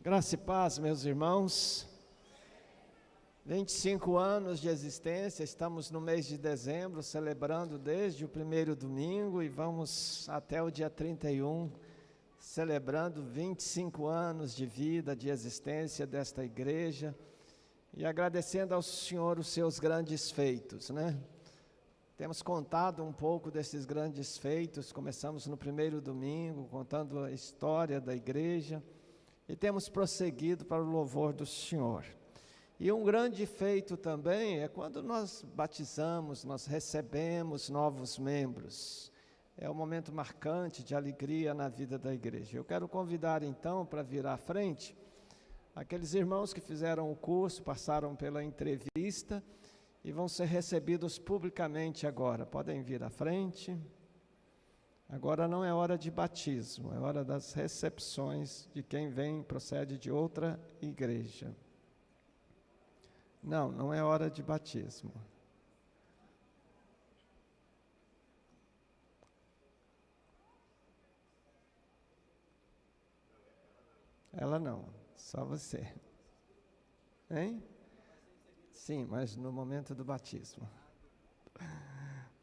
Graça e paz, meus irmãos. 25 anos de existência, estamos no mês de dezembro, celebrando desde o primeiro domingo e vamos até o dia 31, celebrando 25 anos de vida, de existência desta igreja e agradecendo ao Senhor os seus grandes feitos, né? Temos contado um pouco desses grandes feitos, começamos no primeiro domingo, contando a história da igreja, e temos prosseguido para o louvor do Senhor. E um grande feito também é quando nós batizamos, nós recebemos novos membros. É um momento marcante de alegria na vida da igreja. Eu quero convidar então para vir à frente aqueles irmãos que fizeram o curso, passaram pela entrevista e vão ser recebidos publicamente agora. Podem vir à frente. Agora não é hora de batismo, é hora das recepções de quem vem, procede de outra igreja. Não é hora de batismo. Ela não, só você. Hein? Sim, mas no momento do batismo.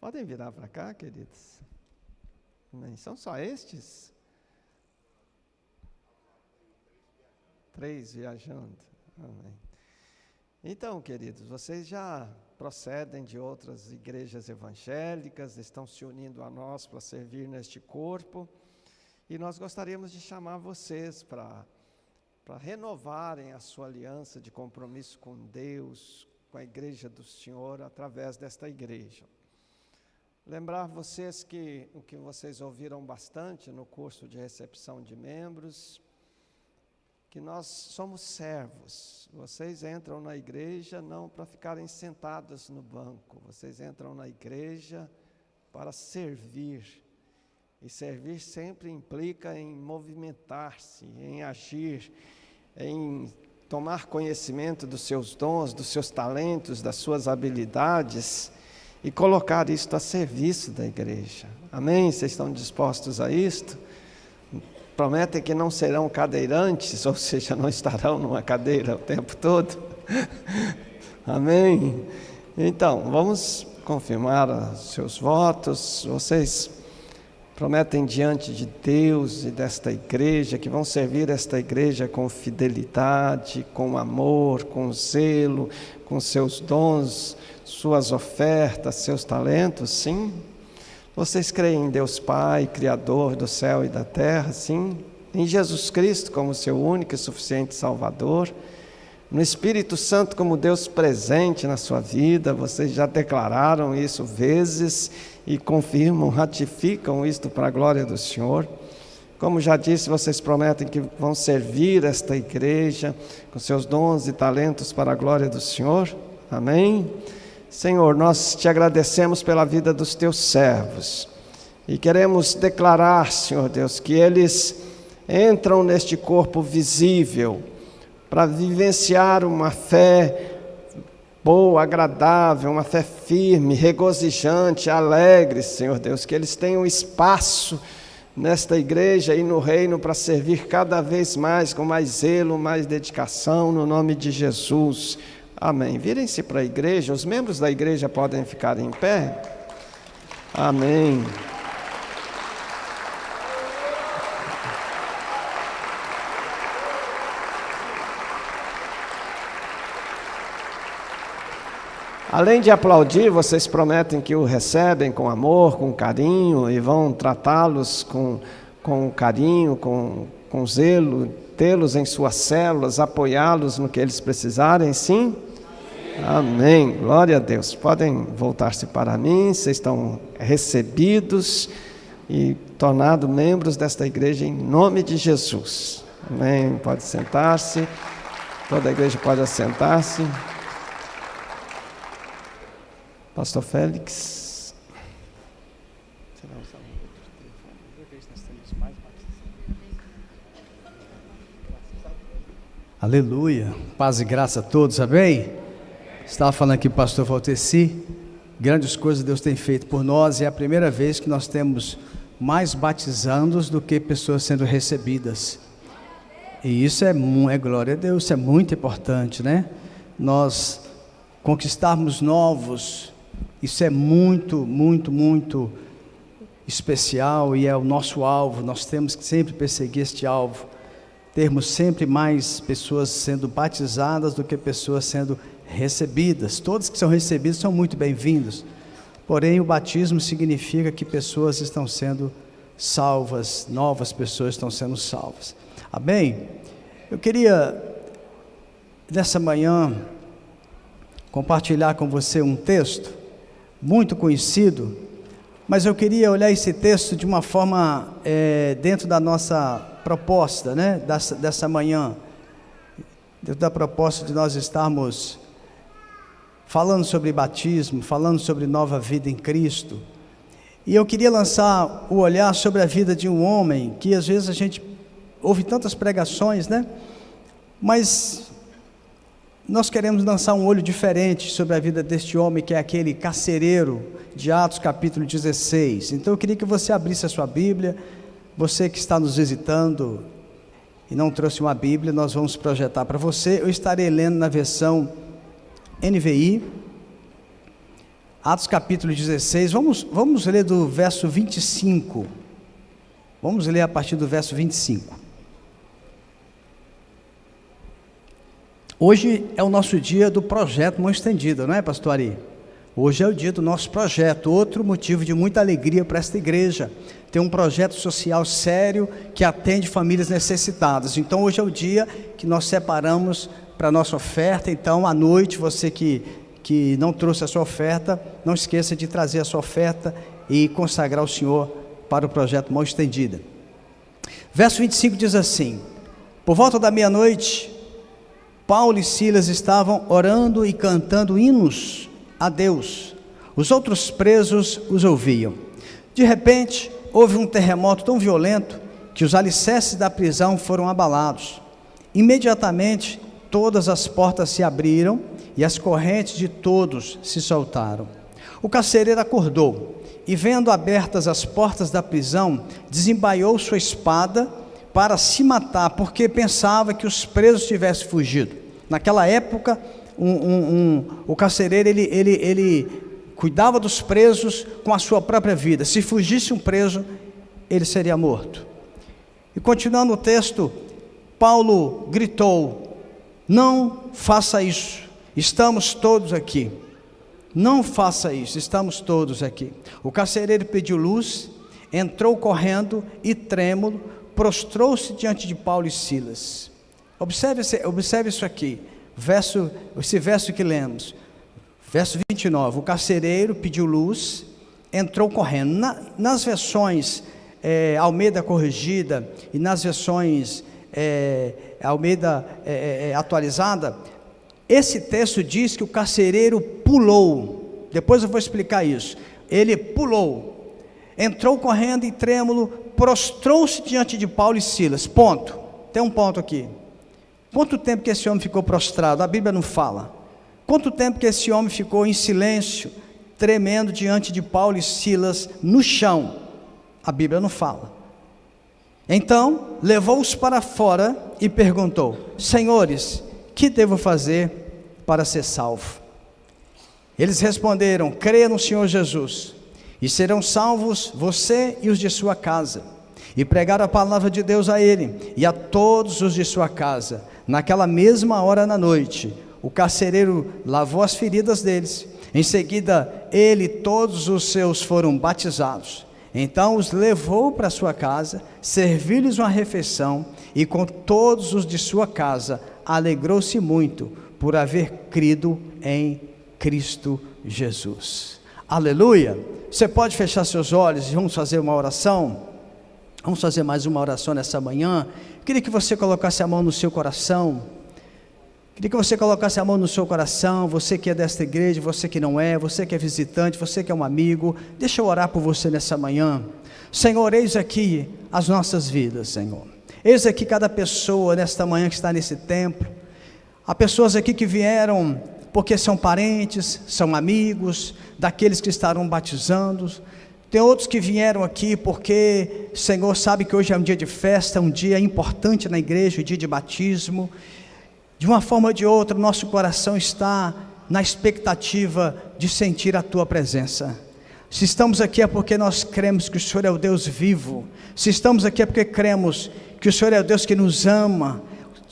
Podem virar para cá, queridos? Amém. São só estes? 3 viajando. Amém. Então, queridos, vocês já procedem de outras igrejas evangélicas, estão se unindo a nós para servir neste corpo, e nós gostaríamos de chamar vocês para renovarem a sua aliança de compromisso com Deus, com a igreja do Senhor, através desta igreja. Lembrar vocês que o que vocês ouviram bastante no curso de recepção de membros, que nós somos servos. Vocês entram na igreja não para ficarem sentados no banco, vocês entram na igreja para servir. E servir sempre implica em movimentar-se, em agir, em tomar conhecimento dos seus dons, dos seus talentos, das suas habilidades e colocar isto a serviço da igreja. Amém? Vocês estão dispostos a isto? Prometem que não serão cadeirantes, ou seja, não estarão numa cadeira o tempo todo? Amém? Então, vamos confirmar os seus votos. Vocês prometem diante de Deus e desta igreja que vão servir esta igreja com fidelidade, com amor, com zelo, com seus dons, suas ofertas, seus talentos, sim? Vocês creem em Deus Pai, Criador do céu e da terra, sim? Em Jesus Cristo como seu único e suficiente Salvador, no Espírito Santo como Deus presente na sua vida, vocês já declararam isso vezes e confirmam, ratificam isto para a glória do Senhor. Como já disse, vocês prometem que vão servir esta igreja com seus dons e talentos para a glória do Senhor. Amém? Senhor, nós te agradecemos pela vida dos teus servos e queremos declarar, Senhor Deus, que eles entram neste corpo visível para vivenciar uma fé boa, agradável, uma fé firme, regozijante, alegre, Senhor Deus, que eles tenham espaço nesta igreja e no reino para servir cada vez mais, com mais zelo, mais dedicação, no nome de Jesus. Amém. Virem-se para a igreja, os membros da igreja podem ficar em pé. Amém. Além de aplaudir, vocês prometem que o recebem com amor, com carinho e vão tratá-los com carinho, com zelo, tê-los em suas células, apoiá-los no que eles precisarem, sim? Amém. Glória a Deus. Podem voltar-se para mim, vocês estão recebidos e tornados membros desta igreja em nome de Jesus. Amém. Pode sentar-se. Toda a igreja pode assentar-se. Pastor Félix. Aleluia, paz e graça a todos, amém? Estava falando aqui o pastor Valteci, grandes coisas Deus tem feito por nós, e é a primeira vez que nós temos mais batizandos do que pessoas sendo recebidas. E isso é glória a Deus, isso é muito importante, né? Nós conquistarmos novos, isso é muito, muito, muito especial e é o nosso alvo. Nós temos que sempre perseguir este alvo, termos sempre mais pessoas sendo batizadas do que pessoas sendo recebidas. Todos que são recebidos são muito bem-vindos, porém o batismo significa que pessoas estão sendo salvas, novas pessoas estão sendo salvas. Amém? Eu queria, nessa manhã, compartilhar com você um texto muito conhecido, mas eu queria olhar esse texto de uma forma, dentro da nossa proposta, né, dessa manhã, dentro da proposta de nós estarmos falando sobre batismo, falando sobre nova vida em Cristo. E eu queria lançar o olhar sobre a vida de um homem, que às vezes a gente ouve tantas pregações, né? Mas nós queremos lançar um olho diferente sobre a vida deste homem, que é aquele carcereiro de Atos capítulo 16. Então eu queria que você abrisse a sua Bíblia. Você que está nos visitando e não trouxe uma Bíblia, nós vamos projetar para você. Eu estarei lendo na versão NVI, Atos capítulo 16, vamos ler do verso 25, vamos ler a partir do verso 25. Hoje é o nosso dia do projeto Mão Estendida, não é, pastor Ari? Hoje é o dia do nosso projeto, outro motivo de muita alegria para esta igreja, ter um projeto social sério que atende famílias necessitadas. Então hoje é o dia que nós separamos para a nossa oferta. Então à noite, você que não trouxe a sua oferta, não esqueça de trazer a sua oferta e consagrar o Senhor para o projeto Mão Estendida. Verso 25 diz assim: por volta da meia-noite, Paulo e Silas estavam orando e cantando hinos a Deus. Os outros presos os ouviam. De repente, houve um terremoto tão violento que os alicerces da prisão foram abalados. Imediatamente, todas as portas se abriram e as correntes de todos se soltaram. O carcereiro acordou e, vendo abertas as portas da prisão, desembaiou sua espada para se matar, porque pensava que os presos tivessem fugido. Naquela época, o carcereiro ele cuidava dos presos com a sua própria vida. Se fugisse um preso, ele seria morto. E continuando o texto, Paulo gritou: não faça isso, estamos todos aqui. Não faça isso, estamos todos aqui. O carcereiro pediu luz, entrou correndo e trêmulo, prostrou-se diante de Paulo e Silas. Observe isso aqui, esse verso que lemos, verso 29, o carcereiro pediu luz, entrou correndo. Nas versões Almeida Corrigida e nas versões Almeida atualizada, esse texto diz que o carcereiro pulou. Depois eu vou explicar isso. Ele pulou, entrou correndo e trêmulo, prostrou-se diante de Paulo e Silas. Ponto. Tem um ponto aqui. Quanto tempo que esse homem ficou prostrado? A Bíblia não fala. Quanto tempo que esse homem ficou em silêncio, tremendo diante de Paulo e Silas no chão? A Bíblia não fala. Então, levou-os para fora e perguntou: senhores, que devo fazer para ser salvo? Eles responderam: creia no Senhor Jesus, e serão salvos você e os de sua casa. E pregaram a palavra de Deus a ele e a todos os de sua casa. Naquela mesma hora na noite, o carcereiro lavou as feridas deles. Em seguida, ele e todos os seus foram batizados. Então os levou para sua casa, serviu-lhes uma refeição, e com todos os de sua casa alegrou-se muito por haver crido em Cristo Jesus. Aleluia! Você pode fechar seus olhos e vamos fazer uma oração? Vamos fazer mais uma oração nessa manhã. Queria que você colocasse a mão no seu coração. Queria que você colocasse a mão no seu coração. Você que é desta igreja, você que não é, você que é visitante, você que é um amigo. Deixa eu orar por você nessa manhã. Senhor, eis aqui as nossas vidas, Senhor. Eis aqui cada pessoa nesta manhã que está nesse templo. Há pessoas aqui que vieram porque são parentes, são amigos daqueles que estarão batizando. Tem outros que vieram aqui porque o Senhor sabe que hoje é um dia de festa, um dia importante na igreja, um dia de batismo. De uma forma ou de outra, nosso coração está na expectativa de sentir a Tua presença. Se estamos aqui é porque nós cremos que o Senhor é o Deus vivo. Se estamos aqui é porque cremos que o Senhor é o Deus que nos ama.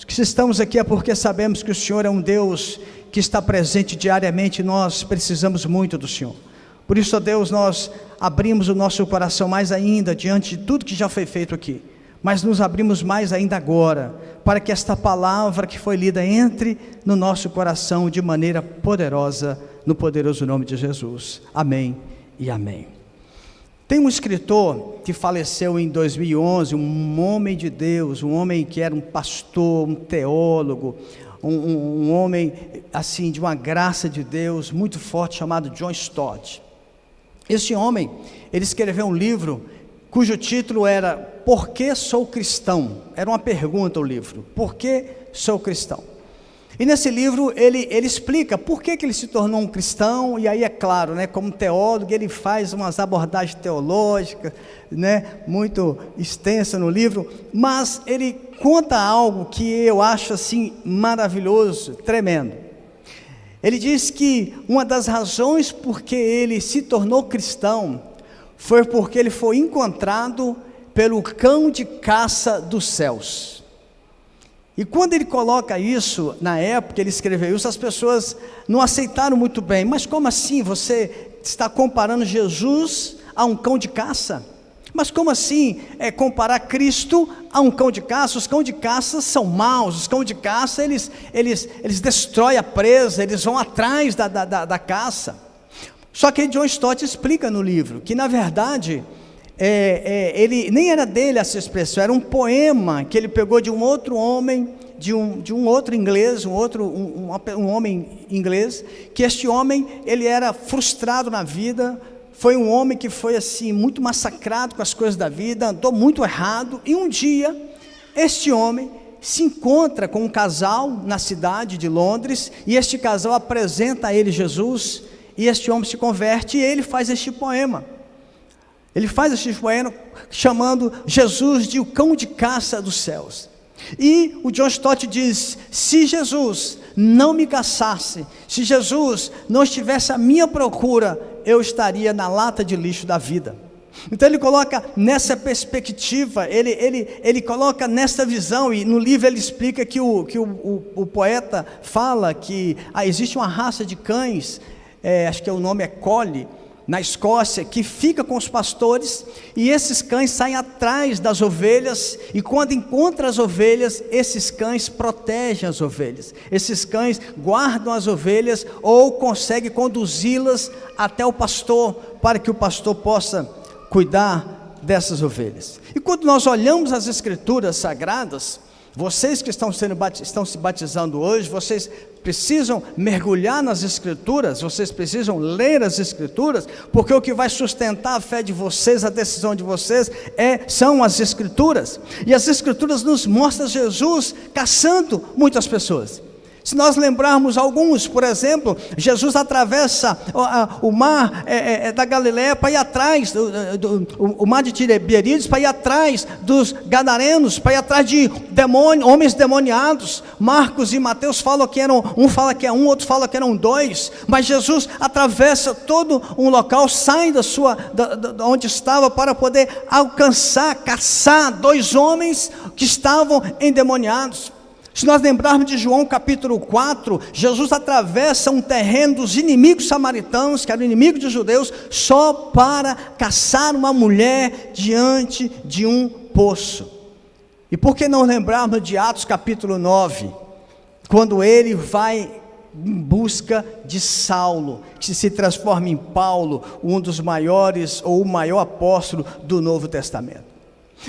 Se estamos aqui é porque sabemos que o Senhor é um Deus que está presente diariamente e nós precisamos muito do Senhor. Por isso, ó Deus, nós abrimos o nosso coração mais ainda diante de tudo que já foi feito aqui, mas nos abrimos mais ainda agora, para que esta palavra que foi lida entre no nosso coração de maneira poderosa, no poderoso nome de Jesus. Amém e amém. Tem um escritor que faleceu em 2011, um homem de Deus, um homem que era um pastor, um teólogo, um homem assim de uma graça de Deus muito forte, chamado John Stott. Esse homem, ele escreveu um livro cujo título era Por que sou cristão? Era uma pergunta o livro, por que sou cristão? E nesse livro ele explica por que ele se tornou um cristão, e aí é claro, né, como teólogo, ele faz umas abordagens teológicas, né, muito extensa no livro, mas ele conta algo que eu acho assim maravilhoso, tremendo. Ele diz que uma das razões por que ele se tornou cristão foi porque ele foi encontrado pelo cão de caça dos céus. E quando ele coloca isso, na época ele escreveu isso, as pessoas não aceitaram muito bem. Mas como assim você está comparando Jesus a um cão de caça? Mas como assim comparar Cristo a um cão de caça? Os cães de caça são maus, os cães de caça eles destroem a presa, eles vão atrás da caça. Só que John Stott explica no livro que na verdade ele nem era dele essa expressão, era um poema que ele pegou de um outro homem, de um outro inglês, um homem inglês, que este homem ele era frustrado na vida. Foi um homem que foi assim, muito massacrado com as coisas da vida, andou muito errado, e um dia, este homem se encontra com um casal na cidade de Londres, e este casal apresenta a ele Jesus, e este homem se converte, e ele faz este poema. Ele faz este poema chamando Jesus de o cão de caça dos céus. E o John Stott diz, se Jesus não me caçasse, se Jesus não estivesse à minha procura, eu estaria na lata de lixo da vida. Então ele coloca nessa perspectiva, ele coloca nessa visão, e no livro ele explica que o poeta fala que existe uma raça de cães, acho que o nome é Collie, na Escócia, que fica com os pastores, e esses cães saem atrás das ovelhas, e quando encontram as ovelhas, esses cães protegem as ovelhas, esses cães guardam as ovelhas, ou conseguem conduzi-las até o pastor, para que o pastor possa cuidar dessas ovelhas. E quando nós olhamos as escrituras sagradas, vocês que estão se batizando hoje, vocês precisam mergulhar nas escrituras, vocês precisam ler as escrituras, porque o que vai sustentar a fé de vocês, a decisão de vocês, são as escrituras, e as escrituras nos mostram Jesus caçando muitas pessoas. Se nós lembrarmos alguns, por exemplo, Jesus atravessa o mar da Galileia para ir atrás, o mar de Tiberíades, para ir atrás dos gadarenos, para ir atrás de homens demoniados. Marcos e Mateus falam que um fala que é um, outro fala que eram dois, mas Jesus atravessa todo um local, sai da onde estava para poder alcançar, caçar dois homens que estavam endemoniados. Se nós lembrarmos de João capítulo 4, Jesus atravessa um terreno dos inimigos samaritanos, que eram inimigos dos judeus, só para caçar uma mulher diante de um poço. E por que não lembrarmos de Atos capítulo 9, quando ele vai em busca de Saulo, que se transforma em Paulo, um dos maiores, ou o maior apóstolo do Novo Testamento.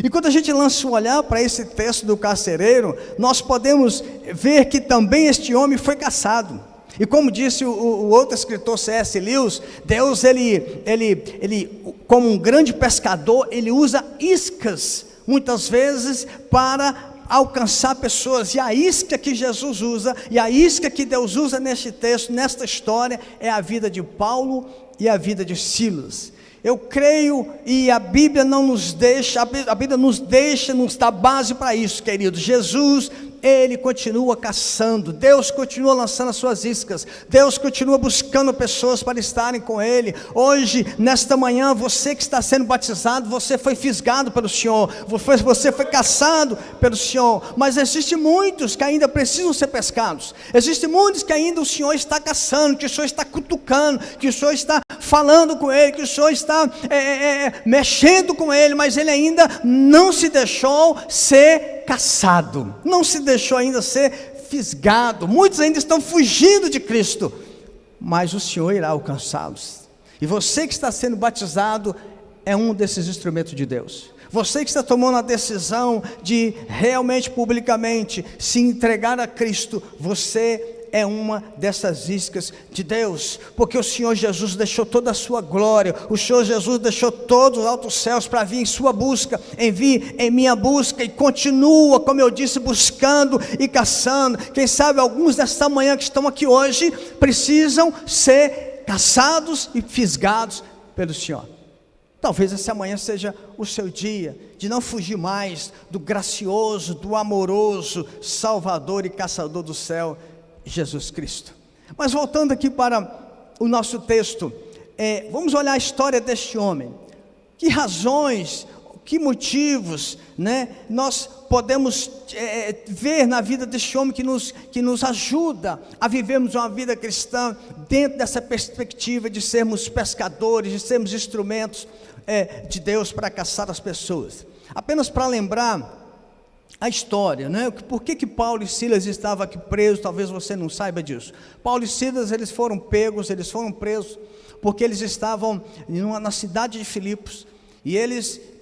E quando a gente lança um olhar para esse texto do carcereiro, nós podemos ver que também este homem foi caçado. E como disse o outro escritor C.S. Lewis, Deus, ele como um grande pescador, ele usa iscas, muitas vezes, para alcançar pessoas. E a isca que Jesus usa, e a isca que Deus usa neste texto, nesta história, é a vida de Paulo e a vida de Silas. Eu creio, e a Bíblia não nos deixa, a Bíblia nos dá base para isso, querido. Jesus, Ele continua caçando, Deus continua lançando as suas iscas, Deus continua buscando pessoas para estarem com Ele. Hoje, nesta manhã, você que está sendo batizado, você foi fisgado pelo Senhor, você foi caçado pelo Senhor, mas existem muitos que ainda precisam ser pescados, existem muitos que ainda o Senhor está caçando, que o Senhor está cutucando, que o Senhor está falando com Ele, que o Senhor está mexendo com Ele, mas Ele ainda não se deixou ser caçado, não se deixou ainda ser fisgado. Muitos ainda estão fugindo de Cristo, mas o Senhor irá alcançá-los. E você que está sendo batizado é um desses instrumentos de Deus. Você que está tomando a decisão de realmente, publicamente, se entregar a Cristo, você é uma dessas iscas de Deus, porque o Senhor Jesus deixou toda a sua glória, o Senhor Jesus deixou todos os altos céus para vir em sua busca, vir em minha busca, e continua, como eu disse, buscando e caçando. Quem sabe alguns desta manhã que estão aqui hoje, precisam ser caçados e fisgados pelo Senhor. Talvez essa manhã seja o seu dia, de não fugir mais do gracioso, do amoroso, Salvador e Caçador do céu, Jesus Cristo. Mas voltando aqui para o nosso texto, vamos olhar a história deste homem. Que razões, que motivos, nós podemos ver na vida deste homem que nos ajuda a vivermos uma vida cristã dentro dessa perspectiva de sermos pescadores, de sermos instrumentos de Deus para caçar as pessoas. Apenas para lembrar a história, por que Paulo e Silas estavam aqui presos? Talvez você não saiba disso. Paulo e Silas, eles foram presos, porque eles estavam na cidade de Filipos, e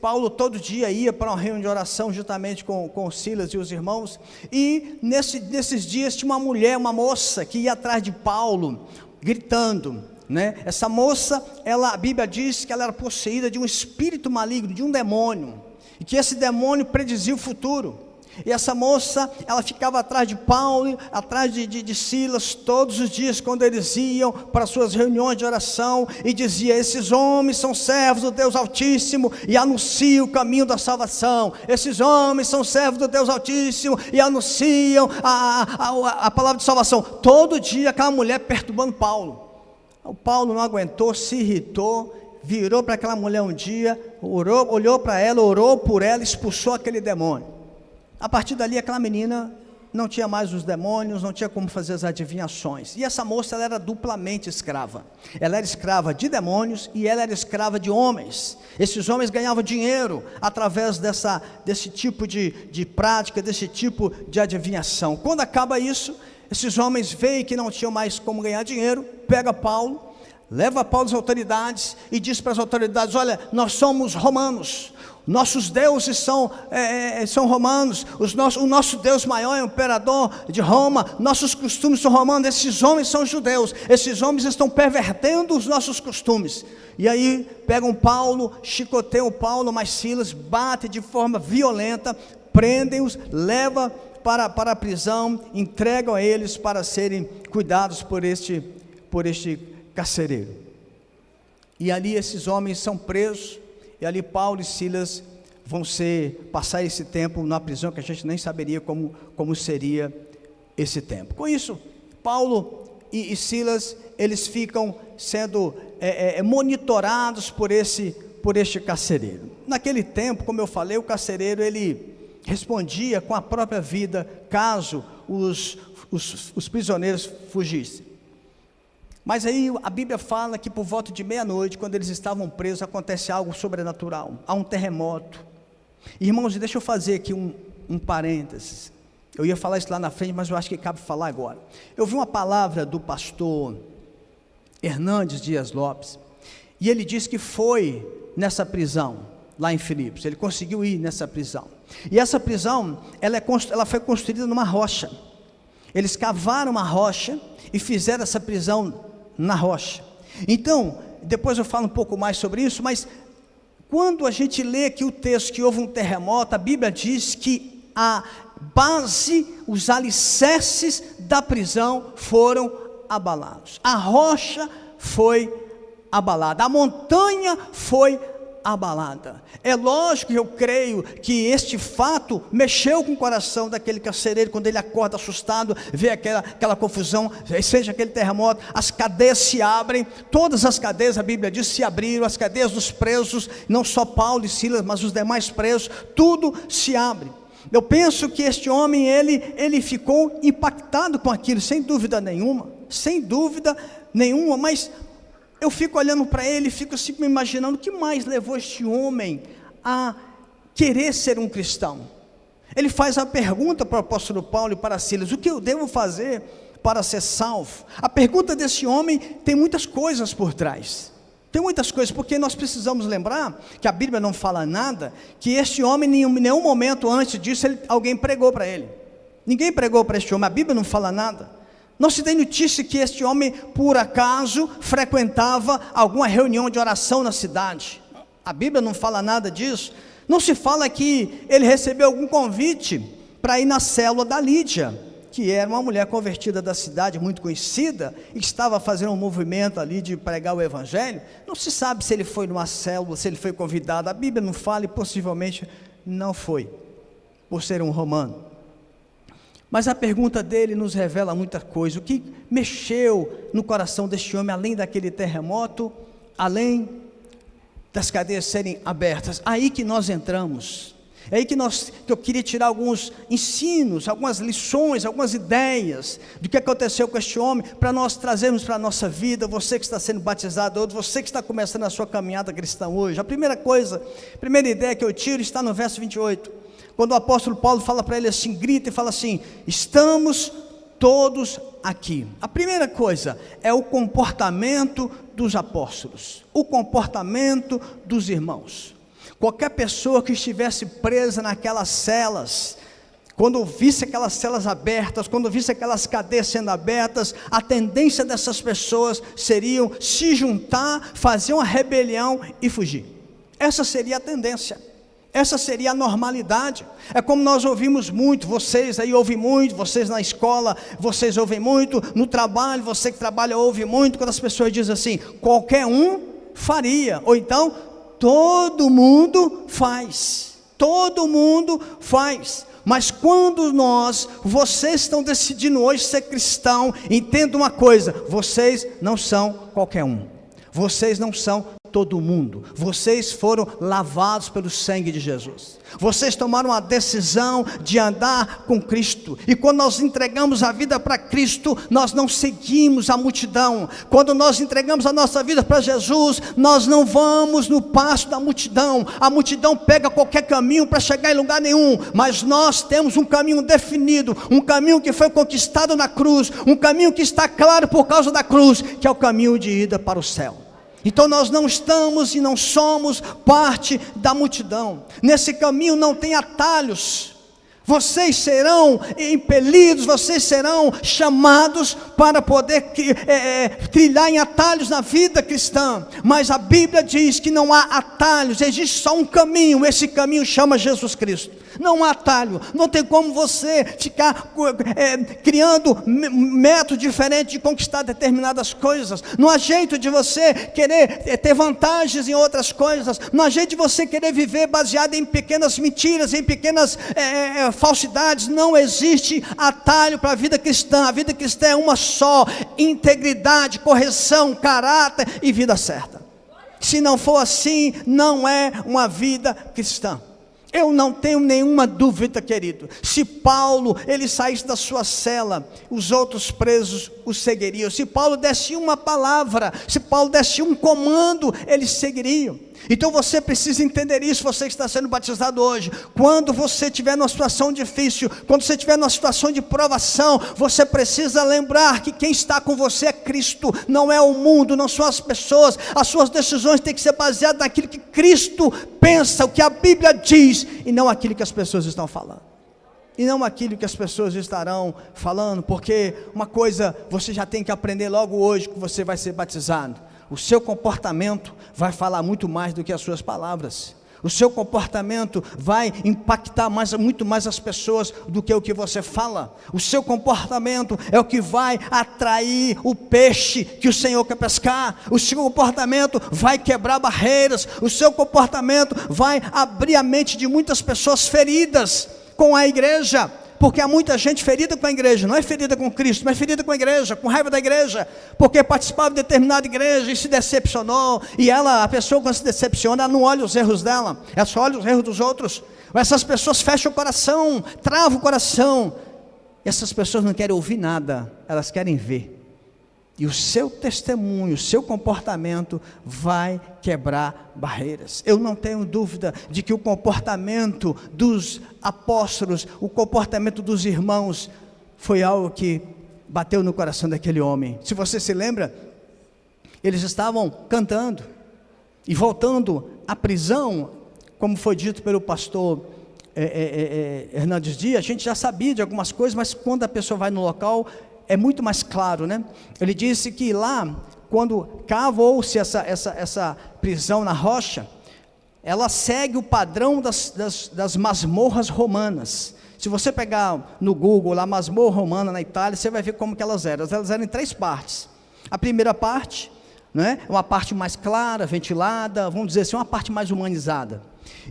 Paulo todo dia ia para uma reunião de oração, juntamente com Silas e os irmãos, e nesses dias tinha uma moça, que ia atrás de Paulo, gritando, essa moça, a Bíblia diz que ela era possuída de um espírito maligno, de um demônio, e que esse demônio predizia o futuro. E essa moça, ela ficava atrás de Paulo, atrás de Silas, todos os dias, quando eles iam para suas reuniões de oração, e dizia: esses homens são servos do Deus Altíssimo, e anunciam o caminho da salvação. Esses homens são servos do Deus Altíssimo, e anunciam a palavra de salvação. Todo dia aquela mulher perturbando Paulo. O Paulo não aguentou, se irritou, virou para aquela mulher um dia, olhou para ela, orou por ela, expulsou aquele demônio. A partir dali, aquela menina não tinha mais os demônios, não tinha como fazer as adivinhações. E essa moça, ela era duplamente escrava. Ela era escrava de demônios e ela era escrava de homens. Esses homens ganhavam dinheiro através desse tipo de prática, desse tipo de adivinhação. Quando acaba isso, esses homens veem que não tinham mais como ganhar dinheiro, pega Paulo, leva Paulo às autoridades e diz para as autoridades: olha, nós somos romanos, nossos deuses são romanos, o nosso Deus maior é o imperador de Roma, nossos costumes são romanos, esses homens são judeus, esses homens estão pervertendo os nossos costumes. E aí pegam Paulo, chicoteiam Paulo, mas Silas bate de forma violenta, prendem-os, levam para a prisão, entregam a eles para serem cuidados por este carcereiro. E ali esses homens são presos, e ali Paulo e Silas vão passar esse tempo na prisão, que a gente nem saberia como seria esse tempo. Com isso, Paulo e Silas, eles ficam sendo monitorados por este carcereiro. Naquele tempo, como eu falei, o carcereiro, ele respondia com a própria vida, caso os prisioneiros fugissem. Mas aí a Bíblia fala que por volta de meia-noite, quando eles estavam presos, acontece algo sobrenatural, há um terremoto. Irmãos, deixa eu fazer aqui um parênteses. Eu ia falar isso lá na frente, mas eu acho que cabe falar agora. Eu vi uma palavra do pastor Hernandes Dias Lopes, e ele disse que foi nessa prisão, lá em Filipos. Ele conseguiu ir nessa prisão, e essa prisão, ela foi construída numa rocha. Eles cavaram uma rocha e fizeram essa prisão na rocha. Então, depois eu falo um pouco mais sobre isso, mas quando a gente lê aqui o texto que houve um terremoto, a Bíblia diz que a base, os alicerces da prisão foram abalados. A rocha foi abalada, a montanha foi abalada. É lógico que eu creio que este fato mexeu com o coração daquele carcereiro, quando ele acorda assustado, vê aquela confusão, seja aquele terremoto, as cadeias se abrem, todas as cadeias, a Bíblia diz, se abriram, as cadeias dos presos, não só Paulo e Silas, mas os demais presos, tudo se abre. Eu penso que este homem, ele ficou impactado com aquilo, sem dúvida nenhuma, mas eu fico olhando para ele, fico assim me imaginando, o que mais levou este homem a querer ser um cristão? Ele faz a pergunta para o apóstolo Paulo e para Silas: o que eu devo fazer para ser salvo? A pergunta desse homem tem muitas coisas por trás. Tem muitas coisas, porque nós precisamos lembrar que a Bíblia não fala nada, que este homem, em nenhum momento antes disso, alguém pregou para ele. Ninguém pregou para este homem, a Bíblia não fala nada. Não se tem notícia que este homem, por acaso, frequentava alguma reunião de oração na cidade. A Bíblia não fala nada disso. Não se fala que ele recebeu algum convite para ir na célula da Lídia, que era uma mulher convertida da cidade, muito conhecida, e que estava fazendo um movimento ali de pregar o Evangelho. Não se sabe se ele foi numa célula, se ele foi convidado. A Bíblia não fala e possivelmente não foi, por ser um romano. Mas a pergunta dele nos revela muita coisa. O que mexeu no coração deste homem, além daquele terremoto, além das cadeias serem abertas? Aí que nós entramos. É aí que eu queria tirar alguns ensinos, algumas lições, algumas ideias do que aconteceu com este homem, para nós trazermos para a nossa vida. Você que está sendo batizado hoje, você que está começando a sua caminhada cristã hoje. A primeira ideia que eu tiro está no verso 28. Quando o apóstolo Paulo fala para ele assim, grita e fala assim: estamos todos aqui. A primeira coisa é o comportamento dos apóstolos, o comportamento dos irmãos. Qualquer pessoa que estivesse presa naquelas celas, quando visse aquelas celas abertas, quando visse aquelas cadeias sendo abertas, a tendência dessas pessoas seria se juntar, fazer uma rebelião e fugir. Essa seria a tendência. Essa seria a normalidade. É como nós ouvimos muito, vocês aí ouvem muito, vocês na escola, vocês ouvem muito, no trabalho, você que trabalha ouve muito, quando as pessoas dizem assim: qualquer um faria, ou então, todo mundo faz. Mas quando vocês estão decidindo hoje ser cristão, entenda uma coisa: vocês não são qualquer um, vocês não são todo mundo, vocês foram lavados pelo sangue de Jesus, vocês tomaram uma decisão de andar com Cristo, e quando nós entregamos a vida para Cristo, nós não seguimos a multidão. Quando nós entregamos a nossa vida para Jesus, nós não vamos no passo da multidão. A multidão pega qualquer caminho para chegar em lugar nenhum, mas nós temos um caminho definido, um caminho que foi conquistado na cruz, um caminho que está claro por causa da cruz, que é o caminho de ida para o céu. Então nós não estamos e não somos parte da multidão. Nesse caminho não tem atalhos. Vocês serão impelidos, vocês serão chamados para poder trilhar em atalhos na vida cristã. Mas a Bíblia diz que não há atalhos, existe só um caminho. Esse caminho chama Jesus Cristo. Não há atalho, não tem como você ficar criando método diferente de conquistar determinadas coisas. Não há jeito de você querer ter vantagens em outras coisas. Não há jeito de você querer viver baseado em pequenas mentiras, em pequenas falsidades. Não existe atalho para a vida cristã. A vida cristã é uma só: integridade, correção, caráter e vida certa. Se não for assim, não é uma vida cristã. Eu não tenho nenhuma dúvida, querido, se Paulo, ele saísse da sua cela, os outros presos o seguiriam. Se Paulo desse uma palavra, se Paulo desse um comando, eles seguiriam. Então você precisa entender isso, você que está sendo batizado hoje. Quando você estiver numa situação difícil, quando você estiver numa situação de provação, você precisa lembrar que quem está com você é Cristo, não é o mundo, não são as pessoas. As suas decisões têm que ser baseadas naquilo que Cristo pensa, o que a Bíblia diz, e não aquilo que as pessoas estão falando. E não aquilo que as pessoas estarão falando, porque uma coisa você já tem que aprender logo hoje que você vai ser batizado: o seu comportamento vai falar muito mais do que as suas palavras. O seu comportamento vai impactar muito mais as pessoas do que o que você fala. O seu comportamento é o que vai atrair o peixe que o Senhor quer pescar. O seu comportamento vai quebrar barreiras. O seu comportamento vai abrir a mente de muitas pessoas feridas com a igreja. Porque há muita gente ferida com a igreja, não é ferida com Cristo, mas ferida com a igreja, com raiva da igreja, porque participava de determinada igreja e se decepcionou, e a pessoa quando se decepciona, ela não olha os erros dela, ela só olha os erros dos outros. Essas pessoas fecham o coração, travam o coração, essas pessoas não querem ouvir nada, elas querem ver. E o seu testemunho, o seu comportamento vai quebrar barreiras. Eu não tenho dúvida de que o comportamento dos apóstolos, o comportamento dos irmãos, foi algo que bateu no coração daquele homem. Se você se lembra, eles estavam cantando e voltando à prisão, como foi dito pelo pastor Hernandes Dias. A gente já sabia de algumas coisas, mas quando a pessoa vai no local, é muito mais claro, né? Ele disse que lá, quando cavou-se essa prisão na rocha, ela segue o padrão das masmorras romanas. Se você pegar no Google lá, masmorra romana na Itália, você vai ver como que elas eram. Elas eram em 3 partes. A primeira parte, né, uma parte mais clara, ventilada, vamos dizer assim, uma parte mais humanizada.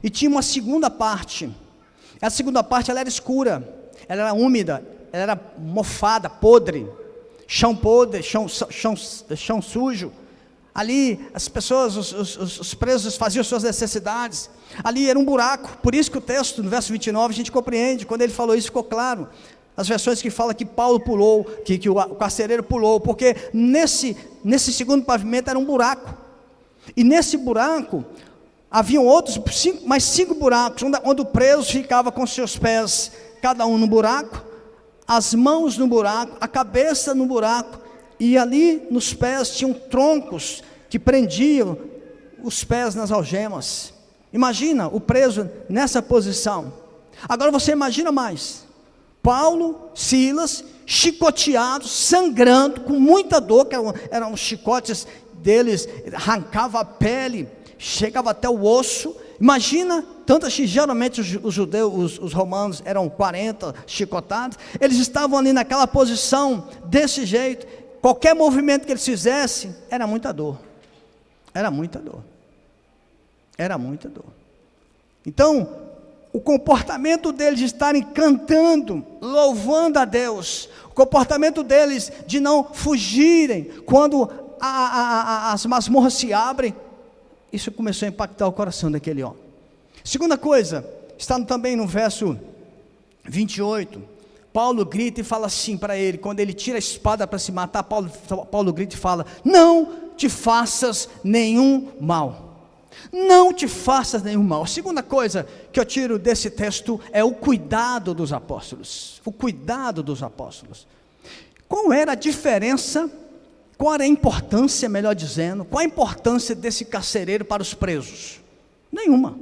E tinha uma segunda parte. A segunda parte ela era escura, ela era úmida, ela era mofada, podre, chão podre, chão sujo. Ali as pessoas, os presos faziam suas necessidades. Ali era um buraco. Por isso que o texto, no verso 29, a gente compreende. Quando ele falou isso, ficou claro. As versões que falam que Paulo pulou, que o carcereiro pulou, porque nesse segundo pavimento era um buraco. E nesse buraco haviam mais 5 buracos, onde o preso ficava com seus pés, cada um no buraco, as mãos no buraco, a cabeça no buraco, e ali nos pés tinham troncos que prendiam os pés nas algemas. Imagina o preso nessa posição. Agora você imagina mais, Paulo, Silas, chicoteados, sangrando, com muita dor, que eram os chicotes deles, arrancava a pele, chegava até o osso. Imagina, geralmente os judeus, os romanos eram 40 chicotados, eles estavam ali naquela posição, desse jeito, qualquer movimento que eles fizessem, era muita dor, era muita dor, era muita dor. Então, o comportamento deles de estarem cantando, louvando a Deus, o comportamento deles de não fugirem, quando as masmorras se abrem, isso começou a impactar o coração daquele homem. Segunda coisa, está também no verso 28, Paulo grita e fala assim para ele, quando ele tira a espada para se matar, Paulo grita e fala: não te faças nenhum mal, não te faças nenhum mal. A segunda coisa que eu tiro desse texto é o cuidado dos apóstolos, o cuidado dos apóstolos. Qual era a diferença, qual era a importância, melhor dizendo, qual a importância desse carcereiro para os presos? Nenhuma.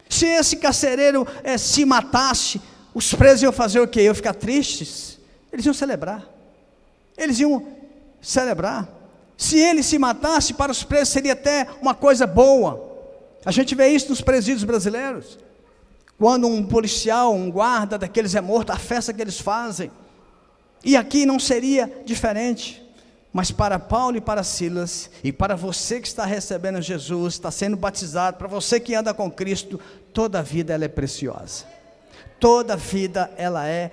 Se esse carcereiro se matasse, os presos iam fazer o quê? Iam ficar tristes? Eles iam celebrar. Se ele se matasse, para os presos seria até uma coisa boa. A gente vê isso nos presídios brasileiros. Quando um policial, um guarda daqueles é morto, a festa que eles fazem. E aqui não seria diferente. Mas para Paulo e para Silas, e para você que está recebendo Jesus, está sendo batizado, para você que anda com Cristo, toda vida ela é preciosa. Toda vida ela é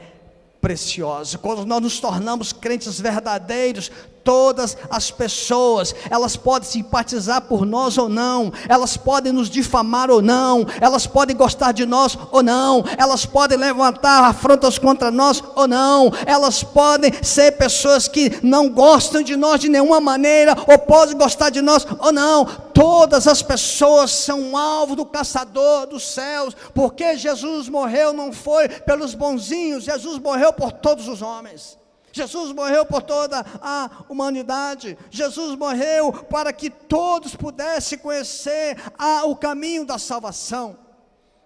preciosa. Quando nós nos tornamos crentes verdadeiros, todas as pessoas, elas podem simpatizar por nós ou não, elas podem nos difamar ou não, elas podem gostar de nós ou não, elas podem levantar afrontas contra nós ou não, elas podem ser pessoas que não gostam de nós de nenhuma maneira, ou podem gostar de nós ou não. Todas as pessoas são alvo do caçador dos céus, porque Jesus morreu não foi pelos bonzinhos, Jesus morreu por todos os homens. Jesus morreu por toda a humanidade. Jesus morreu para que todos pudessem conhecer o caminho da salvação.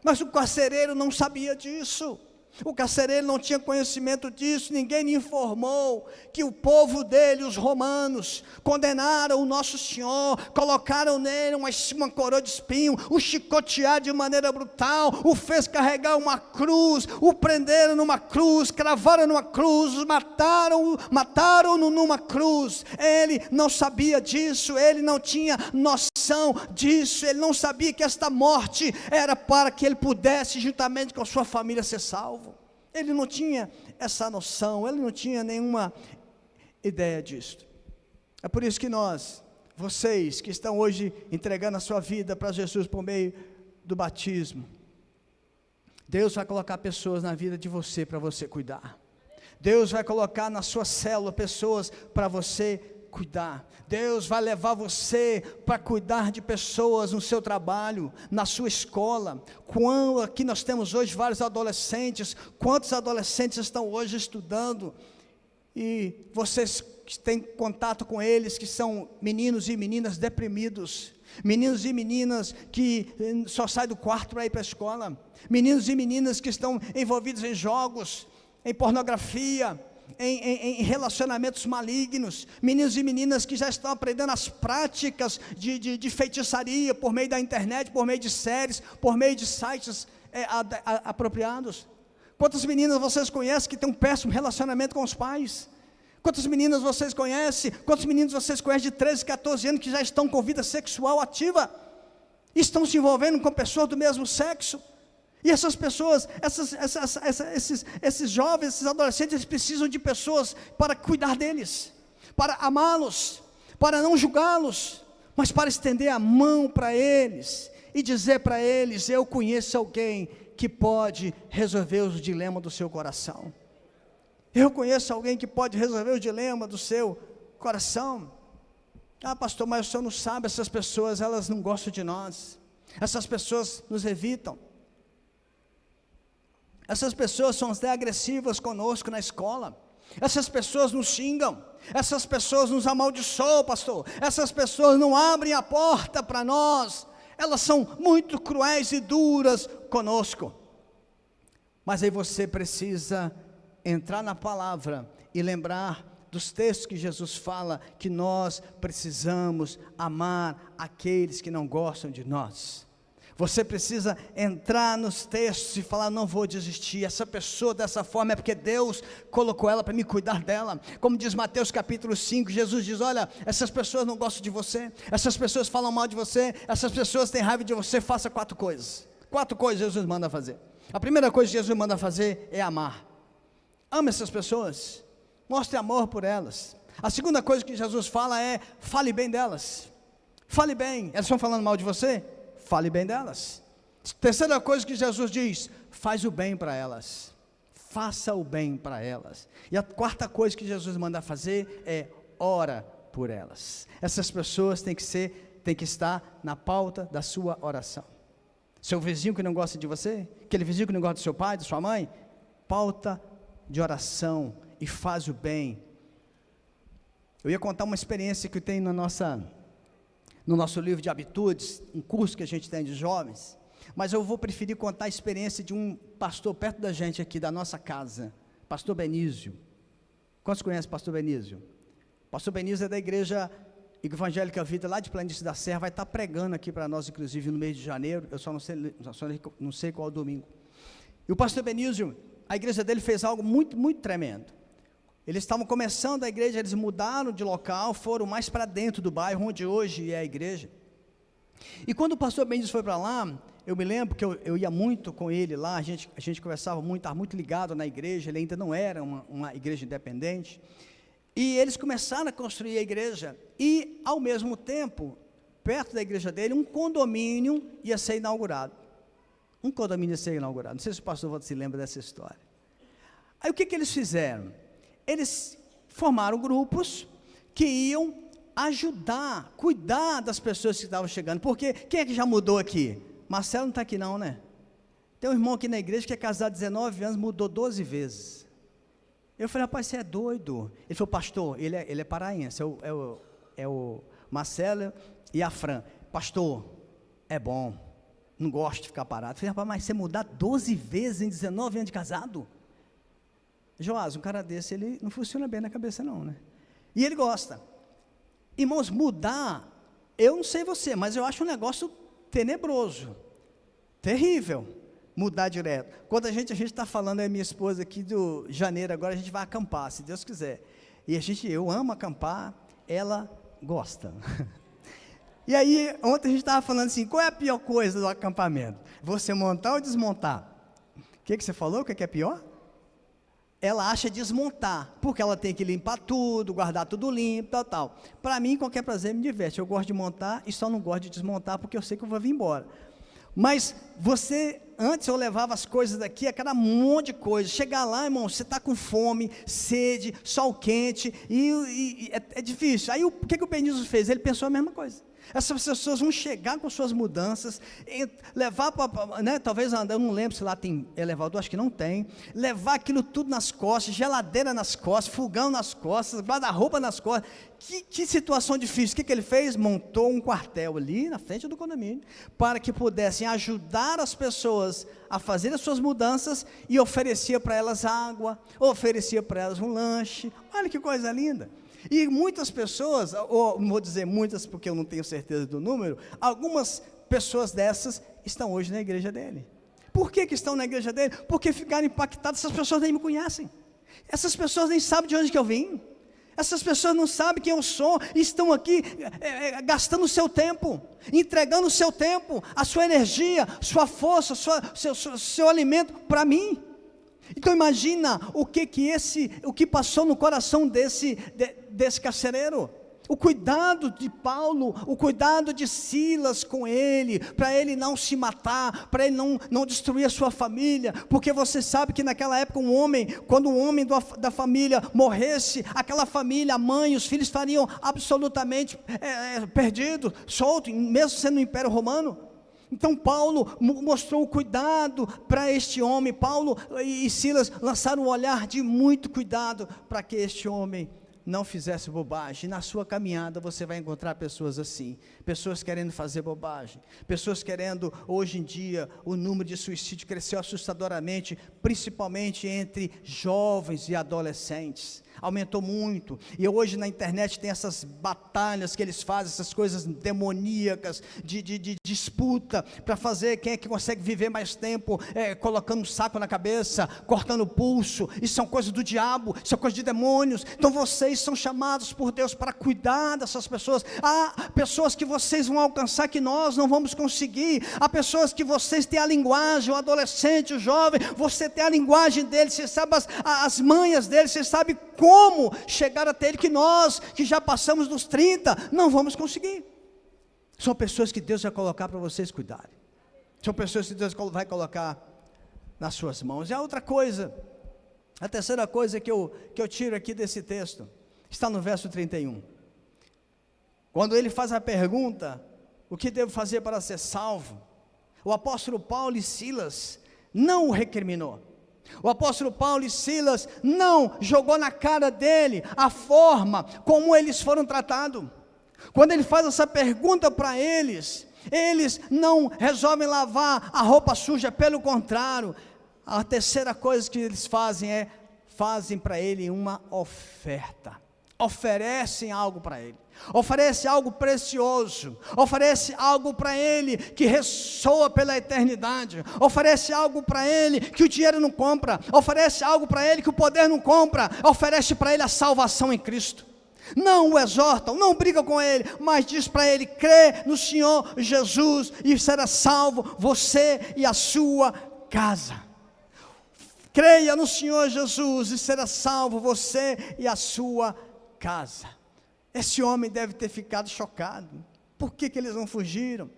Mas o carcereiro não sabia disso. O carcereiro não tinha conhecimento disso, ninguém lhe informou que o povo dele, os romanos, condenaram o Nosso Senhor, colocaram nele uma coroa de espinho, o chicotearam de maneira brutal, o fez carregar uma cruz, o prenderam numa cruz, cravaram numa cruz, mataram-no numa cruz. Ele não sabia disso, ele não tinha noção disso, ele não sabia que esta morte era para que ele pudesse, juntamente com a sua família, ser salvo. Ele não tinha essa noção, ele não tinha nenhuma ideia disso. É por isso que vocês que estão hoje entregando a sua vida para Jesus por meio do batismo, Deus vai colocar pessoas na vida de você para você cuidar. Deus vai colocar na sua célula pessoas para você cuidar. Deus vai levar você para cuidar de pessoas no seu trabalho, na sua escola. Aqui nós temos hoje vários adolescentes. Quantos adolescentes estão hoje estudando? E vocês têm contato com eles, que são meninos e meninas deprimidos, meninos e meninas que só saem do quarto para ir para a escola, meninos e meninas que estão envolvidos em jogos, em pornografia, em relacionamentos malignos, meninos e meninas que já estão aprendendo as práticas de feitiçaria por meio da internet, por meio de séries, por meio de sites apropriados. Quantas meninas vocês conhecem que têm um péssimo relacionamento com os pais? Quantas meninas vocês conhecem? Quantos meninos vocês conhecem de 13, 14 anos que já estão com vida sexual ativa? Estão se envolvendo com pessoas do mesmo sexo? E essas pessoas, esses jovens, esses adolescentes, eles precisam de pessoas para cuidar deles, para amá-los, para não julgá-los, mas para estender a mão para eles e dizer para eles: eu conheço alguém que pode resolver os dilemas do seu coração. Eu conheço alguém que pode resolver o dilema do seu coração. Ah, pastor, mas o senhor não sabe, essas pessoas, elas não gostam de nós, essas pessoas nos evitam. Essas pessoas são até agressivas conosco na escola. Essas pessoas nos xingam. Essas pessoas nos amaldiçoam, pastor. Essas pessoas não abrem a porta para nós. Elas são muito cruéis e duras conosco. Mas aí você precisa entrar na palavra e lembrar dos textos que Jesus fala que nós precisamos amar aqueles que não gostam de nós. Você precisa entrar nos textos e falar: não vou desistir, essa pessoa dessa forma é porque Deus colocou ela para me cuidar dela. Como diz Mateus capítulo 5, Jesus diz: olha, essas pessoas não gostam de você, essas pessoas falam mal de você, essas pessoas têm raiva de você. Faça 4 coisas. 4 coisas Jesus manda fazer. A primeira coisa que Jesus manda fazer é amar. Ame essas pessoas, mostre amor por elas. A segunda coisa que Jesus fala é: fale bem delas. Fale bem. Elas estão falando mal de você? Fale bem delas. Terceira coisa que Jesus diz: faz o bem para elas. Faça o bem para elas. E a quarta coisa que Jesus manda fazer é: ora por elas. Essas pessoas têm que estar na pauta da sua oração. Seu vizinho que não gosta de você, aquele vizinho que não gosta do seu pai, da sua mãe, pauta de oração e faz o bem. Eu ia contar uma experiência que eu tenho no nosso livro de habitudes, um curso que a gente tem de jovens, mas eu vou preferir contar a experiência de um pastor perto da gente aqui, da nossa casa, pastor Benício. Quantos conhecem pastor Benício? Pastor Benício é da igreja Evangélica Vida, lá de Planície da Serra, vai estar pregando aqui para nós, inclusive no mês de janeiro, eu só não sei qual domingo. E o pastor Benício, a igreja dele fez algo muito, muito tremendo. Eles estavam começando a igreja, eles mudaram de local, foram mais para dentro do bairro, onde hoje é a igreja. E quando o pastor Benício foi para lá, eu me lembro que eu ia muito com ele lá, a gente conversava muito, estava muito ligado na igreja, ele ainda não era uma igreja independente. E eles começaram a construir a igreja, e ao mesmo tempo, perto da igreja dele, um condomínio ia ser inaugurado. Um condomínio ia ser inaugurado, não sei se o pastor se lembra dessa história. Aí o que eles fizeram? Eles formaram grupos que iam ajudar, cuidar das pessoas que estavam chegando. Porque quem é que já mudou aqui? Marcelo não está aqui não, né? Tem um irmão aqui na igreja que é casado há 19 anos, mudou 12 vezes. Eu falei: rapaz, você é doido. Ele falou: pastor, ele é paraense, é o Marcelo e a Fran. Pastor, é bom. não gosto de ficar parado. Eu falei, rapaz, mas você mudar 12 vezes em 19 anos de casado? Joás, um cara desse, ele não funciona bem na cabeça não, né? E ele gosta. Irmãos, mudar, eu não sei você, mas eu acho um negócio tenebroso, terrível, mudar direto. Quando a gente está falando, minha esposa aqui do janeiro, agora a gente vai acampar, se Deus quiser. E eu amo acampar, ela gosta. E aí, ontem a gente estava falando assim, qual é a pior coisa do acampamento? Você montar ou desmontar? O que você falou, o que é pior? Ela acha desmontar, porque ela tem que limpar tudo, guardar tudo limpo, tal. Para mim, qualquer prazer me diverte. Eu gosto de montar e só não gosto de desmontar, porque eu sei que eu vou vir embora. Mas antes eu levava as coisas daqui, aquela monte de coisa. Chegar lá, irmão, você está com fome, sede, sol quente, e é difícil. Aí o que o Benício fez? Ele pensou a mesma coisa. Essas pessoas vão chegar com suas mudanças, levar para, né, talvez, eu não lembro se lá tem elevador, acho que não tem, levar aquilo tudo nas costas, geladeira nas costas, fogão nas costas, guarda-roupa nas costas. Que situação difícil. O que ele fez? Montou um quartel ali na frente do condomínio, para que pudessem ajudar as pessoas a fazer as suas mudanças, e oferecia para elas água, oferecia para elas um lanche. Olha que coisa linda. E muitas pessoas, ou não vou dizer muitas porque eu não tenho certeza do número, algumas pessoas dessas estão hoje na igreja dele. Por que estão na igreja dele? Porque ficaram impactadas. Essas pessoas nem me conhecem, essas pessoas nem sabem de onde que eu vim, essas pessoas não sabem quem eu sou, e estão aqui gastando o seu tempo, entregando o seu tempo, a sua energia, sua força, seu alimento para mim. Então imagina o que passou no coração desse carcereiro, o cuidado de Paulo, o cuidado de Silas com ele, para ele não se matar, para ele não destruir a sua família, porque você sabe que naquela época quando um homem da família morresse, aquela família, a mãe, os filhos estariam absolutamente perdidos, soltos, mesmo sendo no Império Romano. Então Paulo mostrou o cuidado para este homem. Paulo e Silas lançaram um olhar de muito cuidado para que este homem não fizesse bobagem. Na sua caminhada você vai encontrar pessoas assim, pessoas querendo fazer bobagem, pessoas querendo, hoje em dia, o número de suicídio cresceu assustadoramente, principalmente entre jovens e adolescentes. Aumentou muito, e hoje na internet tem essas batalhas que eles fazem, essas coisas demoníacas, de disputa, para fazer quem é que consegue viver mais tempo, colocando um saco na cabeça, cortando o pulso. Isso são coisas do diabo, isso é coisa de demônios. Então vocês são chamados por Deus para cuidar dessas pessoas. Há pessoas que vocês vão alcançar que nós não vamos conseguir, há pessoas que vocês têm a linguagem, o adolescente, o jovem, você tem a linguagem dele, você sabe as manhas dele, você sabe como chegar até ele, que nós, que já passamos dos 30, não vamos conseguir. São pessoas que Deus vai colocar para vocês cuidarem, são pessoas que Deus vai colocar nas suas mãos. E a outra coisa, a terceira coisa que eu tiro aqui desse texto, está no verso 31, quando ele faz a pergunta, o que devo fazer para ser salvo? O apóstolo Paulo e Silas não o recriminou. O apóstolo Paulo e Silas não jogou na cara dele a forma como eles foram tratados. Quando ele faz essa pergunta para eles não resolvem lavar a roupa suja, pelo contrário, a terceira coisa que eles fazem para ele uma oferta. Oferecem algo para ele, oferece algo precioso, oferece algo para ele que ressoa pela eternidade, oferece algo para ele que o dinheiro não compra, oferece algo para ele que o poder não compra, oferece para ele a salvação em Cristo. Não o exortam, não brigam com ele, mas diz para ele: crê no Senhor Jesus e será salvo você e a sua casa. Creia no Senhor Jesus e será salvo você e a sua casa. Esse homem deve ter ficado chocado. Por que eles não fugiram?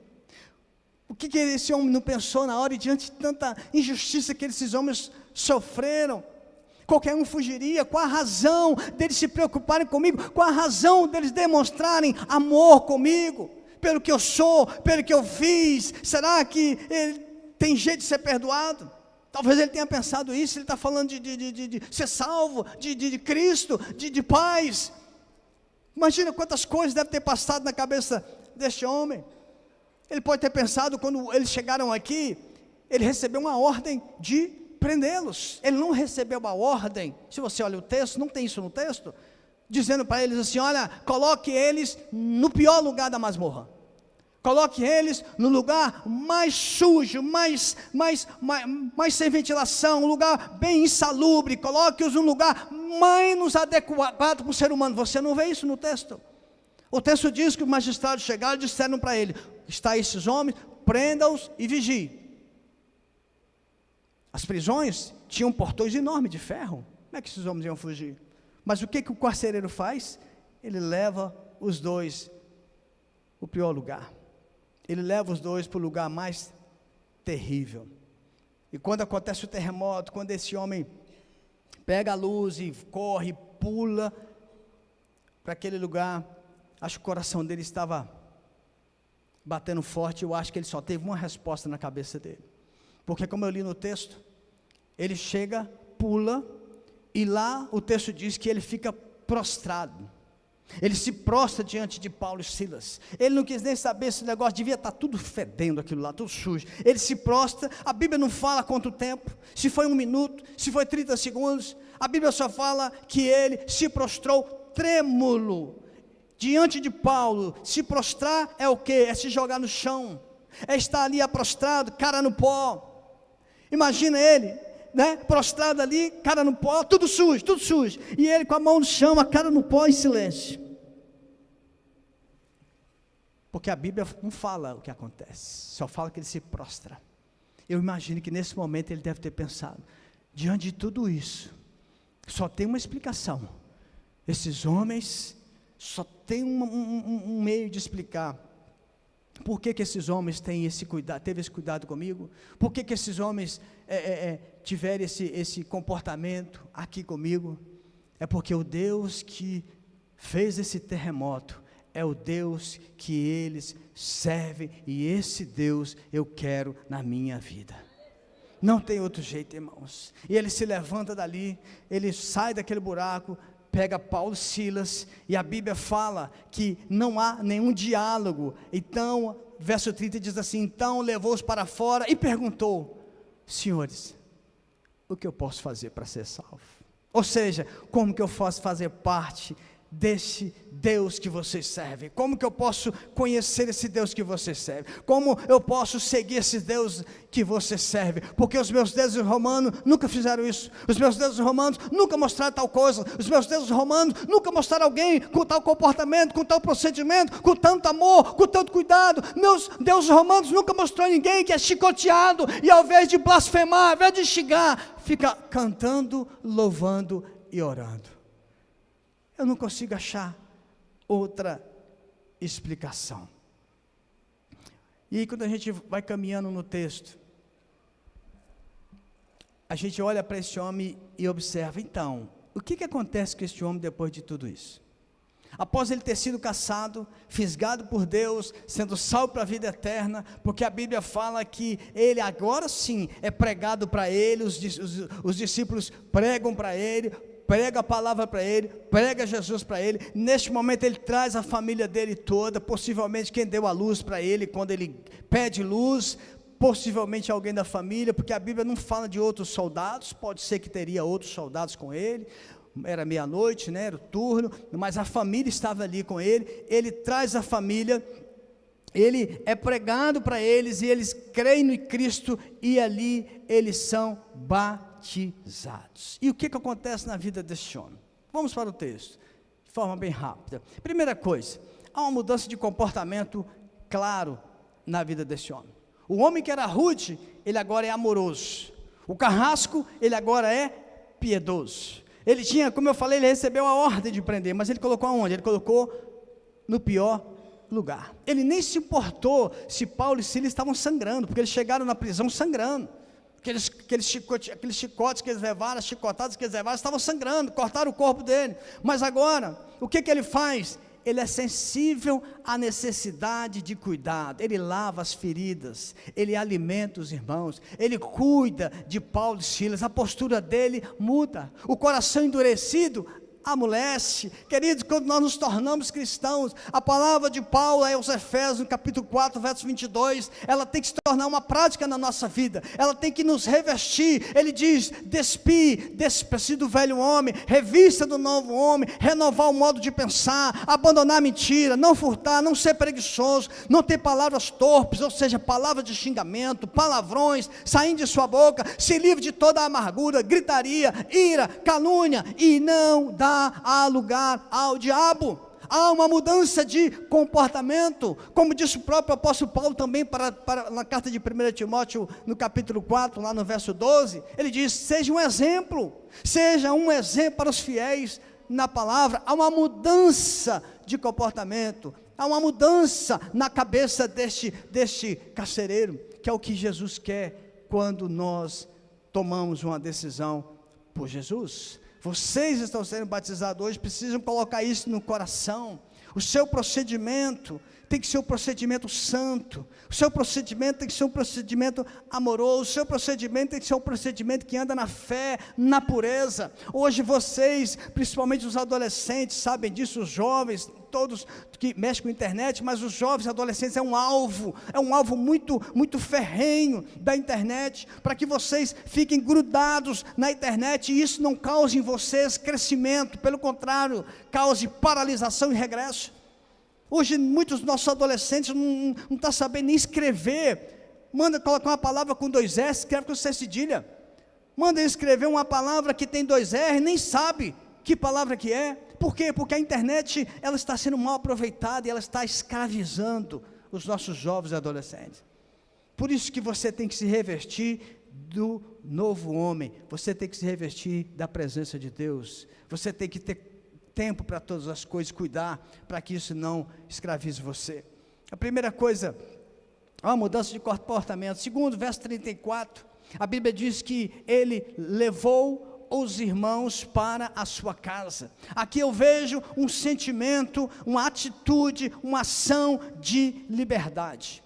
O que esse homem não pensou na hora, e diante de tanta injustiça que esses homens sofreram? Qualquer um fugiria. Qual a razão deles se preocuparem comigo? Qual a razão deles demonstrarem amor comigo? Pelo que eu sou, pelo que eu fiz, será que ele tem jeito de ser perdoado? Talvez ele tenha pensado isso. Ele está falando de ser salvo, de Cristo, de paz. Imagina quantas coisas devem ter passado na cabeça deste homem. Ele pode ter pensado, quando eles chegaram aqui, ele recebeu uma ordem de prendê-los. Ele não recebeu uma ordem, se você olha o texto, não tem isso no texto, dizendo para eles assim: olha, coloque eles no pior lugar da masmorra, coloque eles no lugar mais sujo, mais sem ventilação, um lugar bem insalubre, coloque-os no lugar menos adequado para o ser humano. Você não vê isso no texto. O texto diz que os magistrados chegaram e disseram para ele: está esses homens, prenda-os e vigie. As prisões tinham portões enormes de ferro. Como é que esses homens iam fugir? Mas o que o carcereiro faz? Ele leva os dois para o pior lugar. Ele leva os dois para o lugar mais terrível. E quando acontece o terremoto, quando esse homem pega a luz e corre, pula para aquele lugar, acho que o coração dele estava batendo forte. Eu acho que ele só teve uma resposta na cabeça dele. Porque, como eu li no texto, ele chega, pula, e lá o texto diz que ele fica prostrado. Ele se prostra diante de Paulo e Silas. Ele não quis nem saber esse negócio, devia estar tudo fedendo aquilo lá, tudo sujo. Ele se prostra, a Bíblia não fala quanto tempo, se foi 1 minuto, se foi 30 segundos. A Bíblia só fala que ele se prostrou trêmulo diante de Paulo. Se prostrar é o quê? É se jogar no chão, é estar ali prostrado, cara no pó. Imagina ele, prostrado ali, cara no pó, tudo sujo, e ele com a mão no chão, a cara no pó, em silêncio. Porque a Bíblia não fala o que acontece, só fala que ele se prostra. Eu imagino que nesse momento ele deve ter pensado: diante de tudo isso, só tem uma explicação. Esses homens só tem um meio de explicar por que esses homens têm esse cuidado, teve esse cuidado comigo, por que esses homens tiveram esse comportamento aqui comigo. É porque o Deus que fez esse terremoto é o Deus que eles servem, e esse Deus eu quero na minha vida. Não tem outro jeito, irmãos. E ele se levanta dali, ele sai daquele buraco, pega Paulo e Silas, e a Bíblia fala que não há nenhum diálogo. Então, verso 30 diz assim: então levou-os para fora e perguntou: senhores, o que eu posso fazer para ser salvo? Ou seja, como que eu posso fazer parte desse Deus que vocês servem? Como que eu posso conhecer esse Deus que vocês servem? Como eu posso seguir esse Deus que vocês servem? Porque os meus deuses romanos nunca fizeram isso, os meus deuses romanos nunca mostraram tal coisa, os meus deuses romanos nunca mostraram alguém com tal comportamento, com tal procedimento, com tanto amor, com tanto cuidado. Meus deuses romanos nunca mostrou ninguém que é chicoteado e, ao invés de blasfemar, ao invés de xingar, fica cantando, louvando e orando. Eu não consigo achar outra explicação. E aí, quando a gente vai caminhando no texto, a gente olha para esse homem e observa: então, o que acontece com este homem depois de tudo isso? Após ele ter sido caçado, fisgado por Deus, sendo salvo para a vida eterna, porque a Bíblia fala que ele agora sim é pregado para ele, os discípulos pregam para ele, prega a palavra para ele, prega Jesus para ele. Neste momento ele traz a família dele toda, possivelmente quem deu a luz para ele, quando ele pede luz, possivelmente alguém da família, porque a Bíblia não fala de outros soldados, pode ser que teria outros soldados com ele, era meia-noite, era o turno, mas a família estava ali com ele. Ele traz a família, ele é pregado para eles, e eles creem no Cristo, e ali eles são batizados. E o que acontece na vida deste homem? Vamos para o texto, de forma bem rápida. Primeira coisa, há uma mudança de comportamento claro na vida deste homem. O homem que era rude, ele agora é amoroso. O carrasco, ele agora é piedoso. Ele tinha, como eu falei, ele recebeu a ordem de prender, mas ele colocou aonde? Ele colocou no pior lugar. Ele nem se importou se Paulo e Silas estavam sangrando, porque eles chegaram na prisão sangrando. Aqueles chicotes que eles levaram, as chicotadas que eles levaram, estavam sangrando, cortaram o corpo dele. Mas agora, o que ele faz? Ele é sensível à necessidade de cuidado, ele lava as feridas, ele alimenta os irmãos, ele cuida de Paulo e Silas. A postura dele muda, o coração endurecido amolece. Queridos, quando nós nos tornamos cristãos, a palavra de Paulo aos Efésios, no capítulo 4, verso 22, ela tem que se tornar uma prática na nossa vida, ela tem que nos revestir. Ele diz: despir do velho homem, revista do novo homem, renovar o modo de pensar, abandonar a mentira, não furtar, não ser preguiçoso, não ter palavras torpes, ou seja, palavras de xingamento, palavrões saindo de sua boca. Se livre de toda a amargura, gritaria, ira, calúnia, e não dá lugar ao diabo. Há uma mudança de comportamento, como disse o próprio apóstolo Paulo também na carta de 1 Timóteo, no capítulo 4, lá no verso 12, ele diz: seja um exemplo para os fiéis na palavra. Há uma mudança de comportamento, há uma mudança na cabeça deste carcereiro, que é o que Jesus quer quando nós tomamos uma decisão por Jesus. Vocês estão sendo batizados hoje, precisam colocar isso no coração. O seu procedimento tem que ser um procedimento santo, o seu procedimento tem que ser um procedimento amoroso, o seu procedimento tem que ser um procedimento que anda na fé, na pureza. Hoje vocês, principalmente os adolescentes, sabem disso, os jovens, todos que mexem com a internet, mas os jovens adolescentes é um alvo muito, muito ferrenho da internet, para que vocês fiquem grudados na internet, e isso não cause em vocês crescimento, pelo contrário, cause paralisação e regresso. Hoje muitos dos nossos adolescentes não estão sabendo nem escrever. Manda colocar uma palavra com 2 S, escreve com C cedilha. Manda escrever uma palavra que tem 2 R, nem sabe que palavra que é. Por quê? Porque a internet, ela está sendo mal aproveitada e ela está escravizando os nossos jovens e adolescentes. Por isso que você tem que se revestir do novo homem, você tem que se revestir da presença de Deus, você tem que ter tempo para todas as coisas, cuidar para que isso não escravize você. A primeira coisa, uma mudança de comportamento. Segundo, verso 34, a Bíblia diz que ele levou os irmãos para a sua casa. Aqui eu vejo um sentimento, uma atitude, uma ação de liberdade.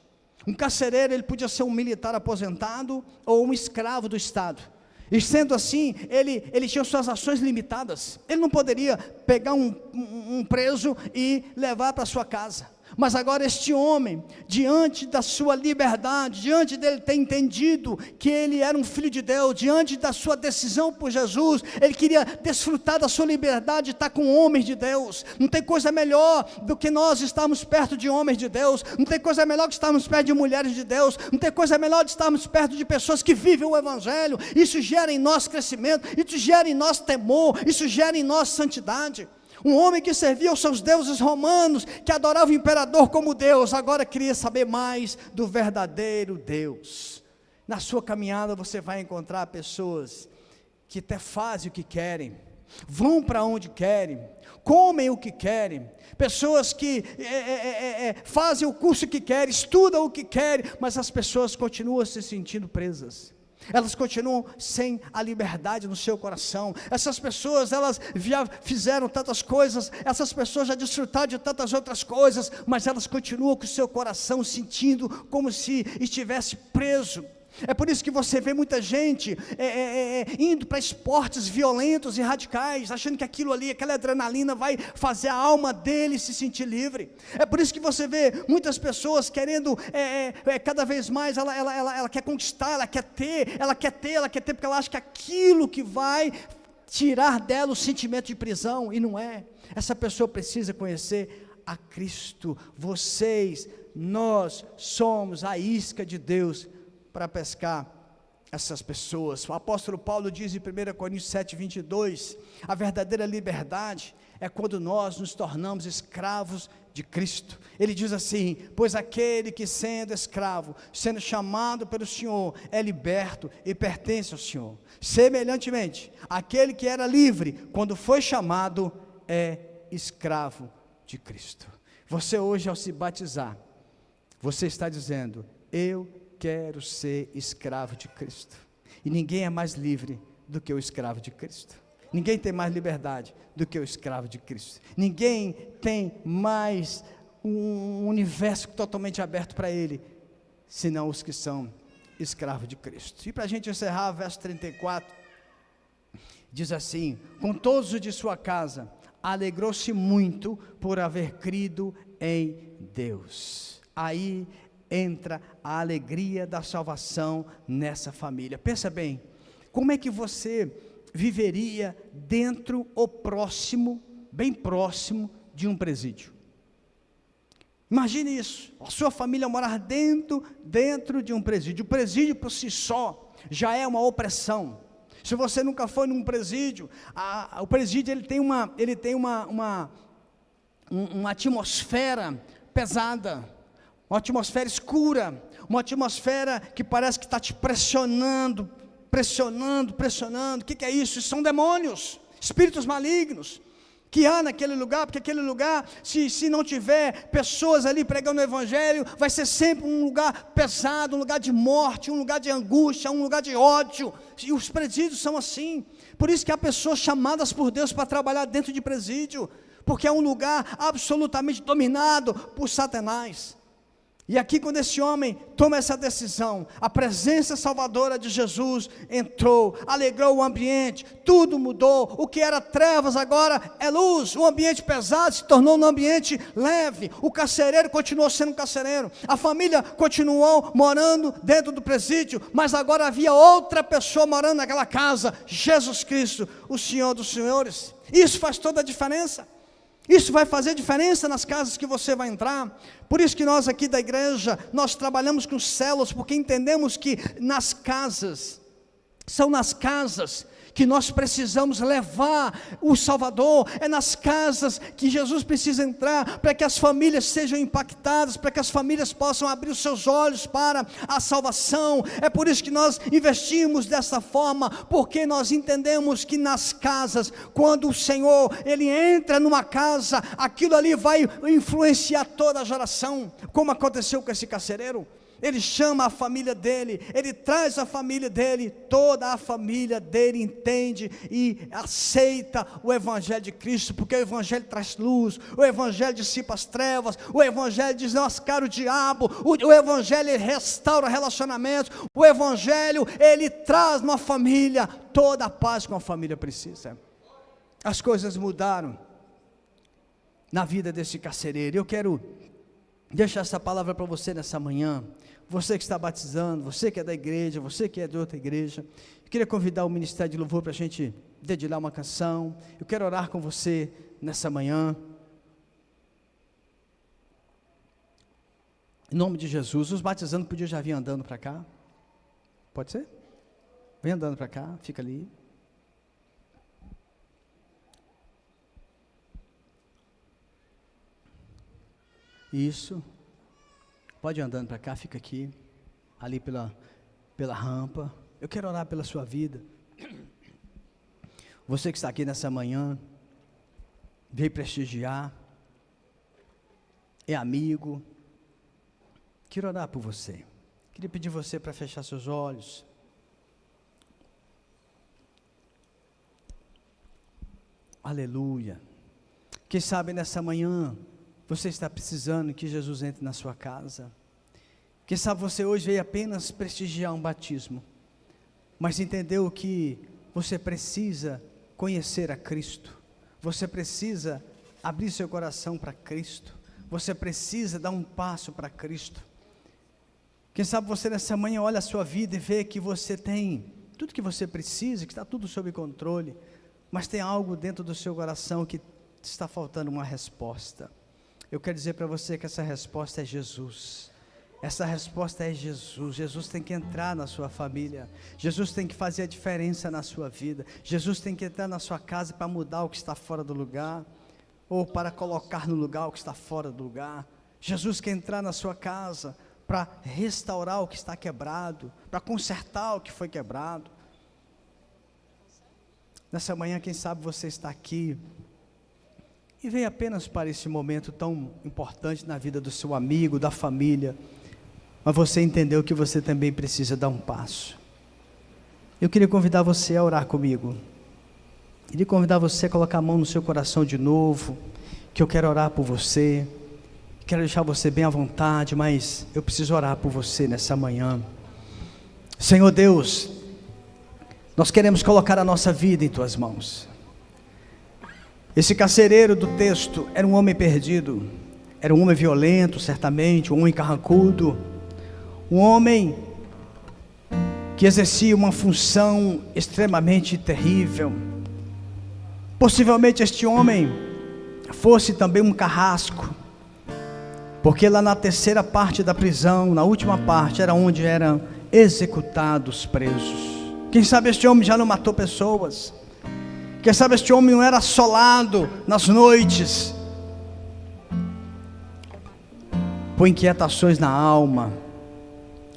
Um carcereiro, ele podia ser um militar aposentado ou um escravo do Estado. E sendo assim, ele tinha suas ações limitadas. Ele não poderia pegar um preso e levar para sua casa. Mas agora este homem, diante da sua liberdade, diante dele ter entendido que ele era um filho de Deus, diante da sua decisão por Jesus, ele queria desfrutar da sua liberdade, estar com homens de Deus. Não tem coisa melhor do que nós estarmos perto de homens de Deus, não tem coisa melhor que estarmos perto de mulheres de Deus, não tem coisa melhor de estarmos perto de pessoas que vivem o Evangelho. Isso gera em nós crescimento, isso gera em nós temor, isso gera em nós santidade. Um homem que servia aos seus deuses romanos, que adorava o imperador como Deus, agora queria saber mais do verdadeiro Deus. Na sua caminhada você vai encontrar pessoas que até fazem o que querem, vão para onde querem, comem o que querem, pessoas que fazem o curso que querem, estudam o que querem, mas as pessoas continuam se sentindo presas. Elas continuam sem a liberdade no seu coração. Essas pessoas, elas já fizeram tantas coisas, essas pessoas já desfrutaram de tantas outras coisas, mas elas continuam com o seu coração sentindo como se estivesse preso. É por isso que você vê muita gente indo para esportes violentos e radicais, achando que aquilo ali, aquela adrenalina vai fazer a alma dele se sentir livre. É por isso que você vê muitas pessoas querendo, cada vez mais, ela quer conquistar, ela quer ter, porque ela acha que aquilo que vai tirar dela o sentimento de prisão, e não é. Essa pessoa precisa conhecer a Cristo. Nós somos a isca de Deus para pescar essas pessoas. O apóstolo Paulo diz em 1 Coríntios 7, 22, a verdadeira liberdade é quando nós nos tornamos escravos de Cristo. Ele diz assim: pois aquele que sendo escravo, sendo chamado pelo Senhor, é liberto e pertence ao Senhor. Semelhantemente, aquele que era livre, quando foi chamado, é escravo de Cristo. Você hoje, ao se batizar, você está dizendo: eu quero ser escravo de Cristo. E ninguém é mais livre do que o escravo de Cristo. Ninguém tem mais liberdade do que o escravo de Cristo. Ninguém tem mais um universo totalmente aberto para ele, senão os que são escravos de Cristo. E para a gente encerrar, verso 34, Diz assim: com todos os de sua casa, alegrou-se muito por haver crido em Deus. Aí entra a alegria da salvação nessa família. Pensa bem, como é que você viveria dentro ou próximo, bem próximo de um presídio? Imagine isso, a sua família morar dentro de um presídio. O presídio por si só já é uma opressão. Se você nunca foi num presídio, o presídio ele tem uma atmosfera pesada, uma atmosfera escura, uma atmosfera que parece que está te pressionando. O que é isso? Isso são demônios, espíritos malignos, que há naquele lugar, porque aquele lugar, se não tiver pessoas ali pregando o evangelho, vai ser sempre um lugar pesado, um lugar de morte, um lugar de angústia, um lugar de ódio, e os presídios são assim. Por isso que há pessoas chamadas por Deus para trabalhar dentro de presídio, porque é um lugar absolutamente dominado por Satanás. E aqui, quando esse homem toma essa decisão, a presença salvadora de Jesus entrou, alegrou o ambiente, tudo mudou. O que era trevas agora é luz. O ambiente pesado se tornou um ambiente leve. O carcereiro continuou sendo carcereiro, a família continuou morando dentro do presídio, mas agora havia outra pessoa morando naquela casa, Jesus Cristo, o Senhor dos senhores. Isso faz toda a diferença. Isso vai fazer diferença nas casas que você vai entrar. Por isso que nós aqui da igreja, nós trabalhamos com células, porque entendemos que são nas casas que nós precisamos levar o Salvador, é nas casas que Jesus precisa entrar, para que as famílias sejam impactadas, para que as famílias possam abrir os seus olhos para a salvação. É por isso que nós investimos dessa forma, porque nós entendemos que nas casas, quando o Senhor, Ele entra numa casa, aquilo ali vai influenciar toda a geração, como aconteceu com esse carcereiro. Ele chama a família dele, ele traz a família dele, toda a família dele entende e aceita o evangelho de Cristo, porque o evangelho traz luz, o evangelho dissipa as trevas, o evangelho desmascara o diabo, o evangelho ele restaura relacionamentos, o evangelho ele traz uma família toda a paz que uma família precisa. As coisas mudaram na vida desse carcereiro. Eu quero deixar essa palavra para você nessa manhã. Você que está batizando, você que é da igreja, você que é de outra igreja, eu queria convidar o Ministério de Louvor para a gente dedicar uma canção. Eu quero orar com você nessa manhã, em nome de Jesus. Os batizando podiam já vir andando para cá, pode ser? Vem andando para cá, fica ali. Isso. Pode ir andando para cá, fica aqui, ali pela rampa. Eu quero orar pela sua vida. Você que está aqui nessa manhã, veio prestigiar, é amigo. Quero orar por você. Queria pedir você para fechar seus olhos. Aleluia. Quem sabe nessa manhã você está precisando que Jesus entre na sua casa. Quem sabe você hoje veio apenas prestigiar um batismo, mas entendeu que você precisa conhecer a Cristo, você precisa abrir seu coração para Cristo, você precisa dar um passo para Cristo. Quem sabe você nessa manhã olha a sua vida e vê que você tem tudo que você precisa, que está tudo sob controle, mas tem algo dentro do seu coração que está faltando uma resposta. Eu quero dizer para você que essa resposta é Jesus. Essa resposta é Jesus. Jesus tem que entrar na sua família. Jesus tem que fazer a diferença na sua vida. Jesus tem que entrar na sua casa para mudar o que está fora do lugar, ou para colocar no lugar o que está fora do lugar. Jesus quer entrar na sua casa para restaurar o que está quebrado, para consertar o que foi quebrado. Nessa manhã, quem sabe você está aqui e veio apenas para esse momento tão importante na vida do seu amigo, da família, mas você entendeu que você também precisa dar um passo. Eu queria convidar você a orar comigo. Queria convidar você a colocar a mão no seu coração de novo, que eu quero orar por você. Quero deixar você bem à vontade, mas eu preciso orar por você nessa manhã. Senhor Deus, Nós queremos colocar a nossa vida em tuas mãos. Esse carcereiro do texto era um homem perdido, era um homem violento, certamente, um homem carrancudo, um homem que exercia uma função extremamente terrível. Possivelmente este homem fosse também um carrasco, porque lá na terceira parte da prisão, na última parte, era onde eram executados presos. Quem sabe este homem já não matou pessoas? Quem sabe este homem não era assolado nas noites por inquietações na alma?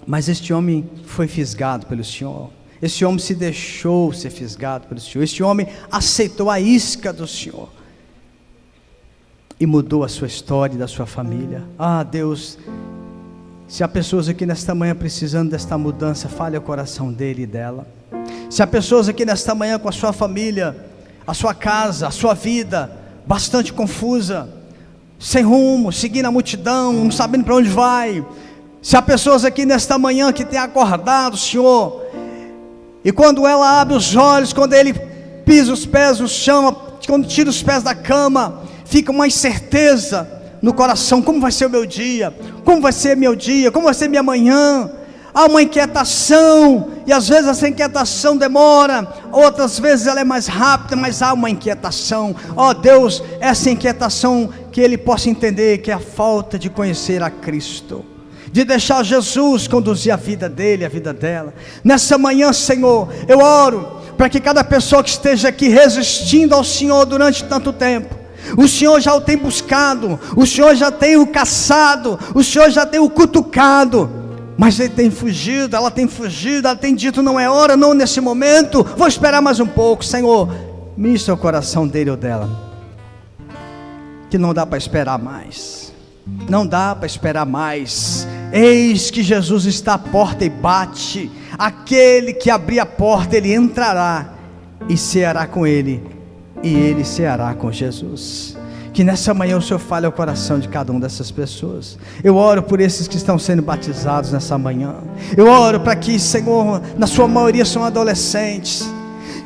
Mas este homem foi fisgado pelo Senhor. Este homem se deixou ser fisgado pelo Senhor. Este homem aceitou a isca do Senhor e mudou a sua história e da sua família. Ah, Deus, se há pessoas aqui nesta manhã precisando desta mudança, fale ao coração dele e dela. Se há pessoas aqui nesta manhã com a sua família, a sua casa, a sua vida bastante confusa, sem rumo, seguindo a multidão, não sabendo para onde vai. Se há pessoas aqui nesta manhã que têm acordado, Senhor, e quando ela abre os olhos, quando ele pisa os pés no chão, quando tira os pés da cama, fica uma incerteza no coração: como vai ser o meu dia? Como vai ser meu dia? Como vai ser minha manhã? Há uma inquietação, e às vezes essa inquietação demora, outras vezes ela é mais rápida, mas há uma inquietação. Ó Deus, essa inquietação que ele possa entender que é a falta de conhecer a Cristo, de deixar Jesus conduzir a vida dele, a vida dela. Nessa manhã, Senhor, eu oro para que cada pessoa que esteja aqui resistindo ao Senhor durante tanto tempo, o Senhor já o tem buscado, o Senhor já tem o caçado, o Senhor já tem o cutucado, mas ele tem fugido, ela tem dito: não é hora, não nesse momento, vou esperar mais um pouco. Senhor, ministra o coração dele ou dela, que não dá para esperar mais, não dá para esperar mais. Eis que Jesus está à porta e bate. Aquele que abrir a porta, ele entrará e ceará com ele, e ele ceará com Jesus. Que nessa manhã o Senhor fale ao coração de cada uma dessas pessoas. Eu oro por esses que estão sendo batizados nessa manhã. Eu oro para que, Senhor, na sua maioria são adolescentes,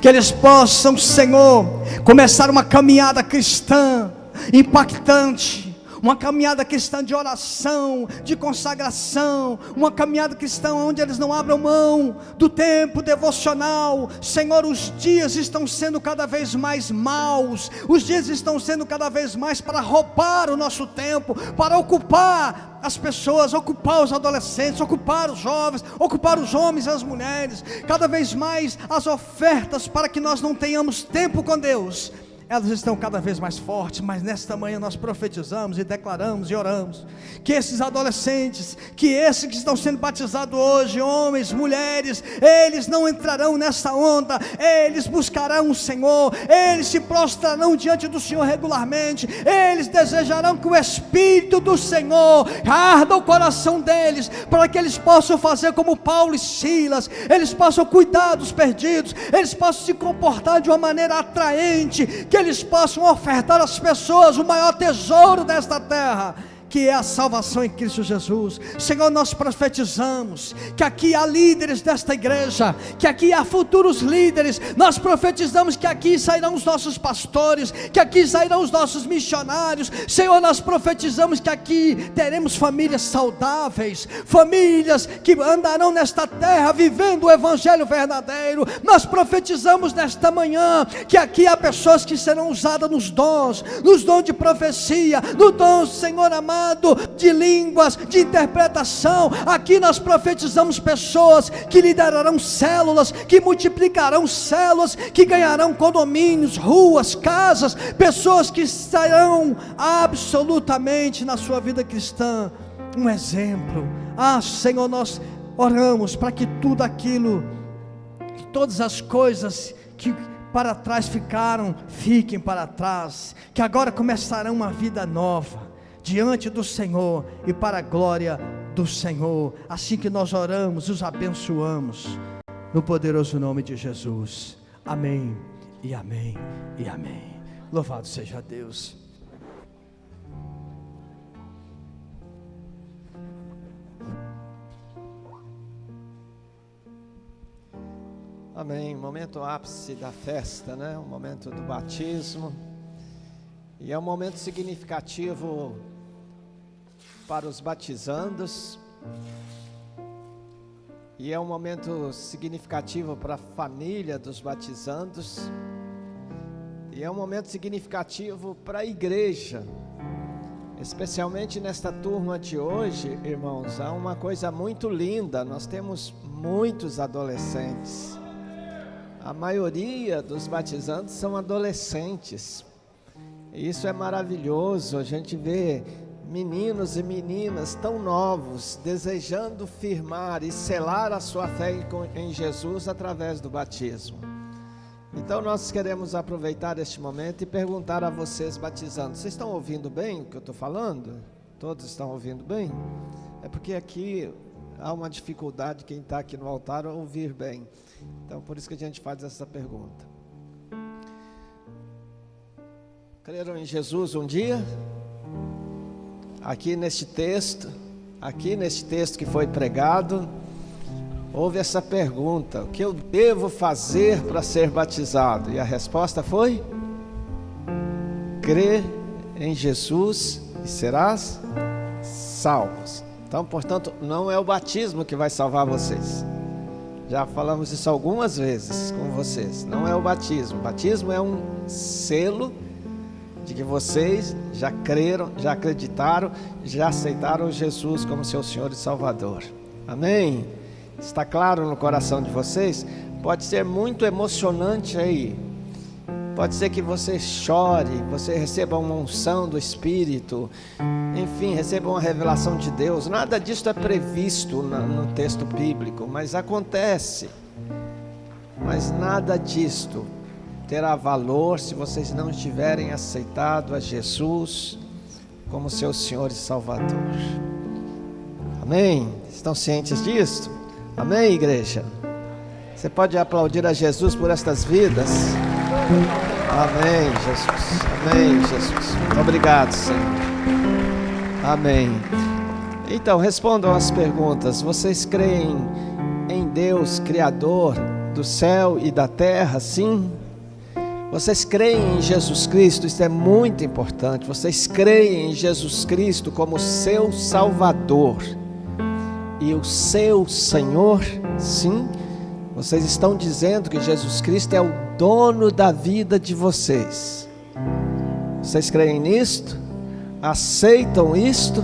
que eles possam, Senhor, começar uma caminhada cristã impactante, uma caminhada cristã de oração, de consagração, uma caminhada cristã onde eles não abram mão do tempo devocional. Senhor, os dias estão sendo cada vez mais maus, os dias estão sendo cada vez mais para roubar o nosso tempo, para ocupar as pessoas, ocupar os adolescentes, ocupar os jovens, ocupar os homens e as mulheres. Cada vez mais as ofertas para que nós não tenhamos tempo com Deus, elas estão cada vez mais fortes. Mas nesta manhã nós profetizamos e declaramos e oramos que esses adolescentes, que esses que estão sendo batizados hoje, homens, mulheres, eles não entrarão nessa onda, eles buscarão o Senhor, eles se prostrarão diante do Senhor regularmente, eles desejarão que o Espírito do Senhor arda o coração deles, para que eles possam fazer como Paulo e Silas, eles possam cuidar dos perdidos, eles possam se comportar de uma maneira atraente, que eles possam ofertar às pessoas o maior tesouro desta terra, que é a salvação em Cristo Jesus. Senhor, nós profetizamos que aqui há líderes desta igreja, que aqui há futuros líderes. Nós profetizamos que aqui sairão os nossos pastores, que aqui sairão os nossos missionários. Senhor, nós profetizamos que aqui teremos famílias saudáveis, famílias que andarão nesta terra vivendo o evangelho verdadeiro. Nós profetizamos nesta manhã que aqui há pessoas que serão usadas nos dons de profecia, no dom, Senhor amado, de línguas, de interpretação. Aqui nós profetizamos pessoas que liderarão células, que multiplicarão células, que ganharão condomínios, ruas, casas, pessoas que estarão absolutamente na sua vida cristã um exemplo. Ah, Senhor, nós oramos para que tudo aquilo, que todas as coisas que para trás ficaram, fiquem para trás, que agora começarão uma vida nova diante do Senhor e para a glória do Senhor. Assim que nós oramos, os abençoamos no poderoso nome de Jesus. Amém e amém e amém. Louvado seja Deus. Amém. Amém. Momento ápice da festa, né? O momento do batismo. E é um momento significativo para os batizandos. E é um momento significativo para a família dos batizandos. E é um momento significativo para a igreja. Especialmente nesta turma de hoje, irmãos, há uma coisa muito linda. Nós temos muitos adolescentes. A maioria dos batizandos são adolescentes. E isso é maravilhoso. A gente vê meninos e meninas tão novos, desejando firmar e selar a sua fé em Jesus através do batismo. Então nós queremos aproveitar este momento e perguntar a vocês batizandos: vocês estão ouvindo bem o que eu estou falando? Todos estão ouvindo bem? É porque aqui há uma dificuldade, quem está aqui no altar, a ouvir bem. Então por isso que a gente faz essa pergunta. Creram em Jesus um dia? Aqui neste texto que foi pregado, houve essa pergunta: o que eu devo fazer para ser batizado? E a resposta foi: crê em Jesus e serás salvos. Então, portanto, não é o batismo que vai salvar vocês. Já falamos isso algumas vezes com vocês. Não é o batismo. O batismo é um selo de que vocês já creram, já acreditaram, já aceitaram Jesus como seu Senhor e Salvador. Amém? Está claro no coração de vocês? Pode ser muito emocionante aí. Pode ser que você chore, você receba uma unção do Espírito, enfim, receba uma revelação de Deus. Nada disso é previsto no texto bíblico, mas acontece. Mas nada disto terá valor se vocês não tiverem aceitado a Jesus como seu Senhor e Salvador. Amém? Estão cientes disso? Amém, igreja? Você pode aplaudir a Jesus por estas vidas? Amém, Jesus. Amém, Jesus. Obrigado, Senhor. Amém. Então, respondam as perguntas. Vocês creem em Deus, Criador do céu e da terra? Sim? Vocês creem em Jesus Cristo? Isso é muito importante. Vocês creem em Jesus Cristo como seu Salvador e o seu Senhor? Sim? Vocês estão dizendo que Jesus Cristo é o dono da vida de vocês. Vocês creem nisto? Aceitam isto?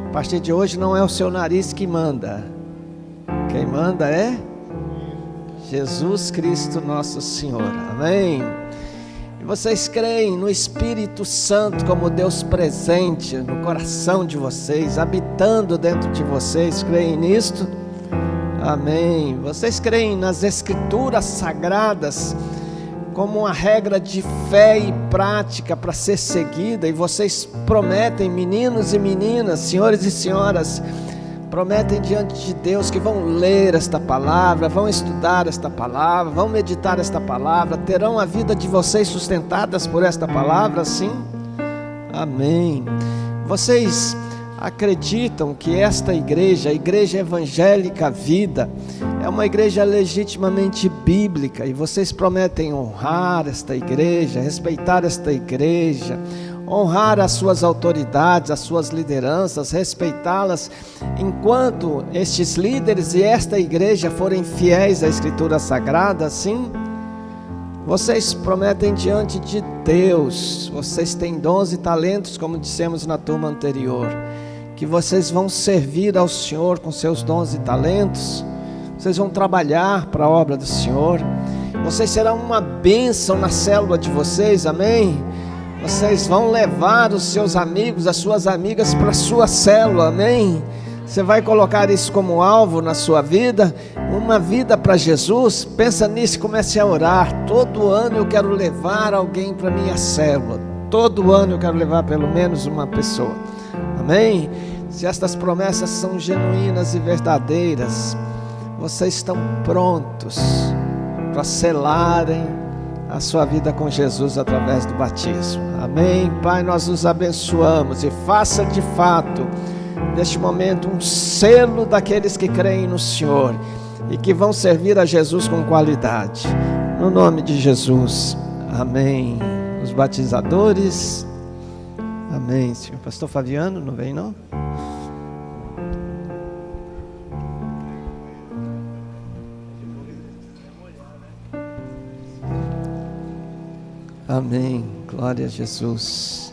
A partir de hoje não é o seu nariz que manda. Quem manda é Jesus Cristo nosso Senhor. Amém? E vocês creem no Espírito Santo como Deus presente no coração de vocês, habitando dentro de vocês? Creem nisto? Amém. Vocês creem nas Escrituras Sagradas como uma regra de fé e prática para ser seguida? E vocês prometem, meninos e meninas, senhores e senhoras, prometem diante de Deus que vão ler esta palavra, vão estudar esta palavra, vão meditar esta palavra, terão a vida de vocês sustentadas por esta palavra, sim? Amém. Vocês acreditam que esta igreja, a Igreja Evangélica Vida, é uma igreja legitimamente bíblica, e vocês prometem honrar esta igreja, respeitar esta igreja, honrar as suas autoridades, as suas lideranças, respeitá-las, enquanto estes líderes e esta igreja forem fiéis à Escritura Sagrada? Sim? Vocês prometem diante de Deus, vocês têm dons e talentos, como dissemos na turma anterior, que vocês vão servir ao Senhor com seus dons e talentos, vocês vão trabalhar para a obra do Senhor, vocês serão uma bênção na célula de vocês, amém? Vocês vão levar os seus amigos, as suas amigas para a sua célula, amém? Você vai colocar isso como alvo na sua vida, uma vida para Jesus. Pensa nisso e comece a orar. Todo ano eu quero levar alguém para a minha célula, todo ano eu quero levar pelo menos uma pessoa, amém? Se estas promessas são genuínas e verdadeiras, vocês estão prontos para selarem a sua vida com Jesus através do batismo, amém? Pai, nós os abençoamos e faça de fato neste momento um selo daqueles que creem no Senhor. e que vão servir a Jesus com qualidade. No nome de Jesus, amém. Os batizadores, amém, Senhor. Pastor Fabiano, não vem não? Amém, glória a Jesus.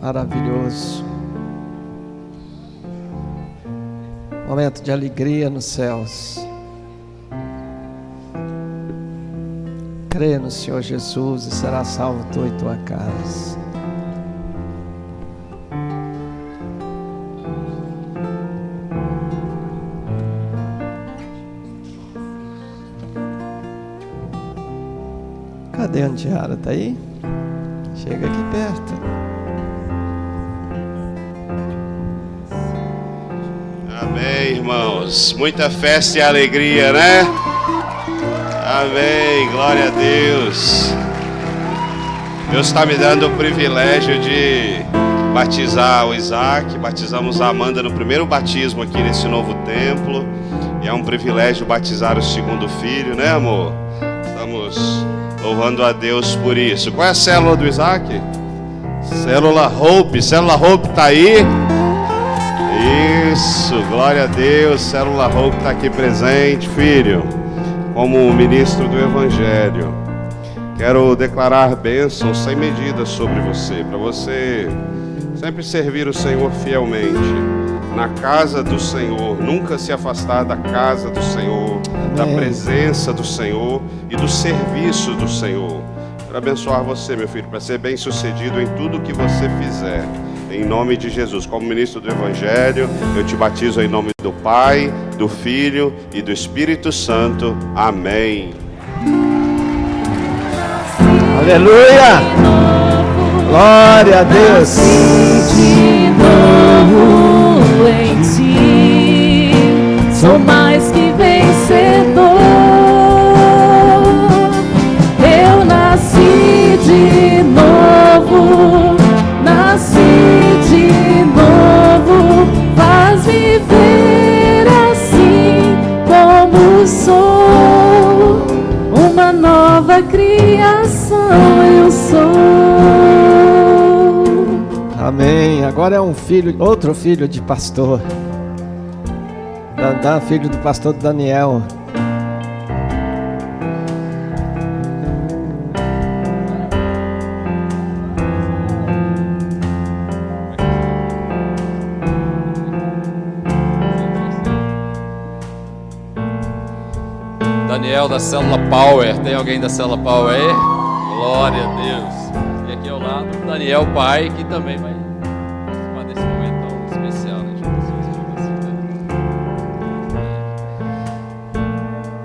Maravilhoso. Momento de alegria nos céus. Crê no Senhor Jesus e será salvo tu e tua casa. Cadê a Antiara? Está aí? Chega aqui perto. Amém, irmãos. Muita festa e alegria, né? Amém, glória a Deus. Deus está me dando o privilégio de batizar o Isaac. Batizamos a Amanda no primeiro batismo aqui nesse novo templo. E é um privilégio batizar o segundo filho, né, amor? Estamos louvando a Deus por isso. Qual é a célula do Isaac? Célula Hope. Célula Hope está aí? Isso, glória a Deus. Célula Hope está aqui presente, filho, como ministro do Evangelho. Quero declarar bênçãos sem medida sobre você, para você sempre servir o Senhor fielmente, na casa do Senhor, nunca se afastar da casa do Senhor, amém, da presença do Senhor e do serviço do Senhor. Quero abençoar você, meu filho, para ser bem sucedido em tudo que você fizer, em nome de Jesus. Como ministro do Evangelho, eu te batizo em nome do Pai, do Filho e do Espírito Santo. Amém. Aleluia! Glória a Deus! De novo em ti, sou mais que vencedor. Eu nasci de novo, nasci de novo. Faz viver assim como sou, uma nova criação eu sou. Amém. Agora é um filho, outro filho de pastor. Filho do pastor Daniel. Daniel da Célula Power. Tem alguém da Célula Power aí? Glória a Deus. E aqui ao lado, Daniel pai, que também vai participar desse momento tão especial, né?